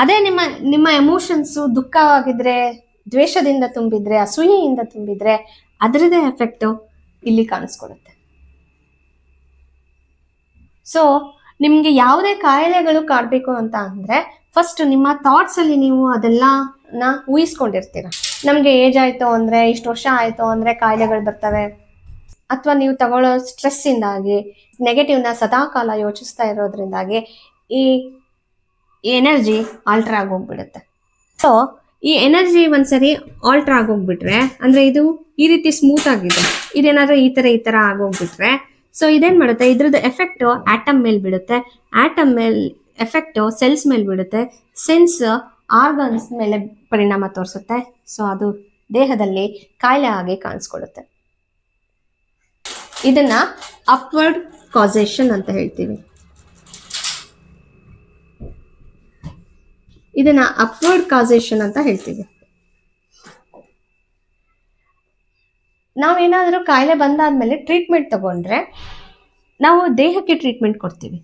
ಅದೇ ನಿಮ್ಮ ಎಮೋಷನ್ಸು ದುಃಖವಾಗಿದ್ರೆ, ದ್ವೇಷದಿಂದ ತುಂಬಿದ್ರೆ, ಅಸೂಯೆಯಿಂದ ತುಂಬಿದ್ರೆ ಅದರದೇ ಎಫೆಕ್ಟು ಇಲ್ಲಿ ಕಾಣಿಸ್ಕೊಡುತ್ತೆ. ಸೊ ನಿಮ್ಗೆ ಯಾವುದೇ ಕಾಯಿಲೆಗಳು ಕಾಡಬೇಕು ಅಂತ ಅಂದ್ರೆ ಫಸ್ಟ್ ನಿಮ್ಮ ಥಾಟ್ಸ್ ಅಲ್ಲಿ ನೀವು ಅದೆಲ್ಲನ ಊಹಿಸ್ಕೊಂಡಿರ್ತೀರ. ನಮ್ಗೆ ಏಜ್ ಆಯ್ತು ಅಂದ್ರೆ, ಇಷ್ಟು ವರ್ಷ ಆಯ್ತು ಅಂದ್ರೆ ಕಾಯಿಲೆಗಳು ಬರ್ತವೆ, ಅಥವಾ ನೀವು ತಗೊಳ್ಳೋ ಸ್ಟ್ರೆಸ್ ಇಂದಾಗಿ, ನೆಗೆಟಿವ್ನ ಸದಾಕಾಲ ಯೋಚಿಸ್ತಾ ಇರೋದ್ರಿಂದಾಗಿ ಈ ಎನರ್ಜಿ ಆಲ್ಟರ್ ಆಗೋಗ್ಬಿಡುತ್ತೆ. ಸೊ ಈ ಎನರ್ಜಿ ಒಂದ್ಸರಿ ಆಲ್ಟರ್ ಆಗೋಗ್ಬಿಟ್ರೆ, ಅಂದ್ರೆ ಇದು ಈ ರೀತಿ ಸ್ಮೂತ್ ಆಗಿದೆ, ಇದೇನಾದ್ರೂ ಈ ತರ ಆಗೋಗ್ಬಿಟ್ರೆ, ಸೊ ಇದೇನ್ ಮಾಡುತ್ತೆ, ಇದ್ರದ್ದು ಎಫೆಕ್ಟ್ ಆಟಮ್ ಮೇಲೆ ಬೀಳುತ್ತೆ, ಆಟಮ್ ಮೇಲೆ ಎಫೆಕ್ಟ್ ಸೆಲ್ಸ್ ಮೇಲೆ ಬೀಳುತ್ತೆ, ಸೆನ್ಸ್ ಆರ್ಗನ್ಸ್ ಮೇಲೆ ಪರಿಣಾಮ ತೋರಿಸುತ್ತೆ. ಸೊ ಅದು ದೇಹದಲ್ಲಿ ಕಾಯಿಲೆ ಆಗಿ ಕಾಣಿಸ್ಕೊಳ್ಳುತ್ತೆ. ಇದನ್ನ ಅಪ್ವರ್ಡ್ ಕಾಸೇಷನ್ ಅಂತ ಹೇಳ್ತೀವಿ. ನಾವೇನಾದರೂ ಕಾಯಿಲೆ ಬಂದಾದ್ಮೇಲೆ ಟ್ರೀಟ್ಮೆಂಟ್ ತಗೊಂಡ್ರೆ ನಾವು ದೇಹಕ್ಕೆ ಟ್ರೀಟ್ಮೆಂಟ್ ಕೊಡ್ತೀವಿ.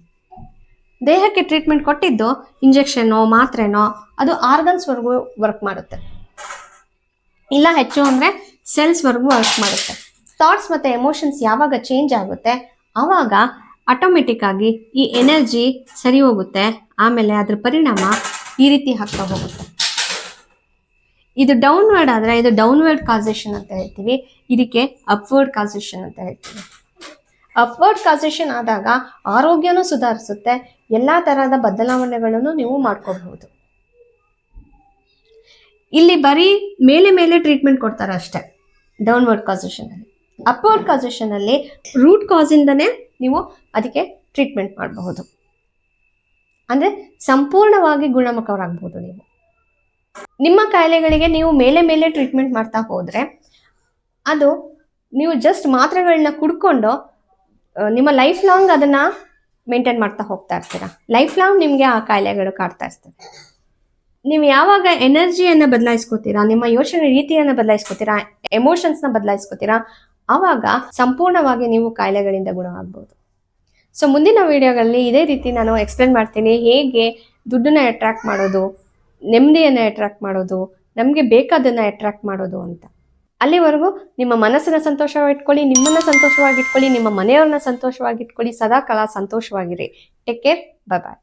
ದೇಹಕ್ಕೆ ಟ್ರೀಟ್ಮೆಂಟ್ ಕೊಟ್ಟಿದ್ದು ಇಂಜೆಕ್ಷನೋ ಮಾತ್ರೆನೋ ಅದು ಆರ್ಗನ್ಸ್ವರೆಗೂ ವರ್ಕ್ ಮಾಡುತ್ತೆ, ಇಲ್ಲ ಹೆಚ್ಚು ಅಂದರೆ ಸೆಲ್ಸ್ವರೆಗೂ ವರ್ಕ್ ಮಾಡುತ್ತೆ. ಥಾಟ್ಸ್ ಮತ್ತು ಎಮೋಷನ್ಸ್ ಯಾವಾಗ ಚೇಂಜ್ ಆಗುತ್ತೆ ಆವಾಗ ಆಟೋಮೆಟಿಕ್ ಆಗಿ ಈ ಎನರ್ಜಿ ಸರಿ ಹೋಗುತ್ತೆ. ಆಮೇಲೆ ಅದ್ರ ಪರಿಣಾಮ ಈ ರೀತಿ ಆಗ್ತಾ ಹೋಗುತ್ತೆ. ಇದು ಡೌನ್ವರ್ಡ್ ಆದರೆ ಇದು ಡೌನ್ವರ್ಡ್ ಕಾಸೇಷನ್ ಅಂತ ಹೇಳ್ತೀವಿ, ಇದಕ್ಕೆ ಅಪ್ವರ್ಡ್ ಕಾಸೇಷನ್ ಅಂತ ಹೇಳ್ತೀವಿ. ಅಪ್ವರ್ಡ್ ಕಾಸೇಷನ್ ಆದಾಗ ಆರೋಗ್ಯನೂ ಸುಧಾರಿಸುತ್ತೆ, ಎಲ್ಲ ತರಹದ ಬದಲಾವಣೆಗಳನ್ನು ನೀವು ಮಾಡ್ಕೋಬಹುದು. ಇಲ್ಲಿ ಬರೀ ಮೇಲೆ ಟ್ರೀಟ್ಮೆಂಟ್ ಕೊಡ್ತಾರೆ ಅಷ್ಟೇ ಡೌನ್ವರ್ಡ್ ಕಾಸೇಷನ್ ಅಲ್ಲಿ. ಅಪ್ವರ್ಡ್ ಕಾಸೇಷನ್ ಅಲ್ಲಿ ರೂಟ್ ಕಾಸ್ ಇಂದನೇ ನೀವು ಅದಕ್ಕೆ ಟ್ರೀಟ್ಮೆಂಟ್ ಮಾಡಬಹುದು, ಅಂದ್ರೆ ಸಂಪೂರ್ಣವಾಗಿ ಗುಣಮುಖರಾಗಬಹುದು. ನಿಮ್ಮ ಕಾಯಿಲೆಗಳಿಗೆ ನೀವು ಮೇಲೆ ಟ್ರೀಟ್ಮೆಂಟ್ ಮಾಡ್ತಾ ಹೋದ್ರೆ ಅದು ನೀವು ಜಸ್ಟ್ ಮಾತ್ರೆಗಳನ್ನ ಕುಡ್ಕೊಂಡು ನಿಮ್ಮ ಲೈಫ್ ಲಾಂಗ್ ಅದನ್ನ ಮೇಂಟೈನ್ ಮಾಡ್ತಾ ಹೋಗ್ತಾ ಇರ್ತೀರಾ. ಲೈಫ್ ಲಾಂಗ್ ನಿಮಗೆ ಆ ಕಾಯಿಲೆಗಳು ಕಾಡ್ತಾ ಇರ್ತವೆ. ನೀವು ಯಾವಾಗ ಎನರ್ಜಿಯನ್ನು ಬದಲಾಯಿಸ್ಕೋತೀರಾ, ನಿಮ್ಮ ಯೋಚನೆ ರೀತಿಯನ್ನು ಬದಲಾಯಿಸ್ಕೋತೀರಾ, ಎಮೋಷನ್ಸ್ನ ಬದಲಾಯಿಸ್ಕೋತೀರಾ, ಆವಾಗ ಸಂಪೂರ್ಣವಾಗಿ ನೀವು ಕಾಯಿಲೆಗಳಿಂದ ಗುಣವಾಗಬಹುದು. ಸೊ ಮುಂದಿನ ವಿಡಿಯೋಗಳಲ್ಲಿ ಇದೇ ರೀತಿ ನಾನು ಎಕ್ಸ್ಪ್ಲೇನ್ ಮಾಡ್ತೀನಿ, ಹೇಗೆ ದುಡ್ಡನ್ನ ಅಟ್ರಾಕ್ಟ್ ಮಾಡೋದು, ನೆಮ್ಮದಿಯನ್ನು ಅಟ್ರಾಕ್ಟ್ ಮಾಡೋದು, ನಮಗೆ ಬೇಕಾದನ್ನು ಅಟ್ರಾಕ್ಟ್ ಮಾಡೋದು ಅಂತ. ಅಲ್ಲಿವರೆಗೂ ನಿಮ್ಮ ಮನಸ್ಸನ್ನ ಸಂತೋಷವಾಗಿಟ್ಕೊಳ್ಳಿ, ನಿಮ್ಮನ್ನ ಸಂತೋಷವಾಗಿಟ್ಕೊಳ್ಳಿ, ನಿಮ್ಮ ಮನೆಯವ್ರನ್ನ ಸಂತೋಷವಾಗಿಟ್ಕೊಳ್ಳಿ, ಸದಾ ಕಾಲ ಸಂತೋಷವಾಗಿರಿ. ಟೇಕ್ ಕೇರ್, ಬಾಯ್ ಬಾಯ್.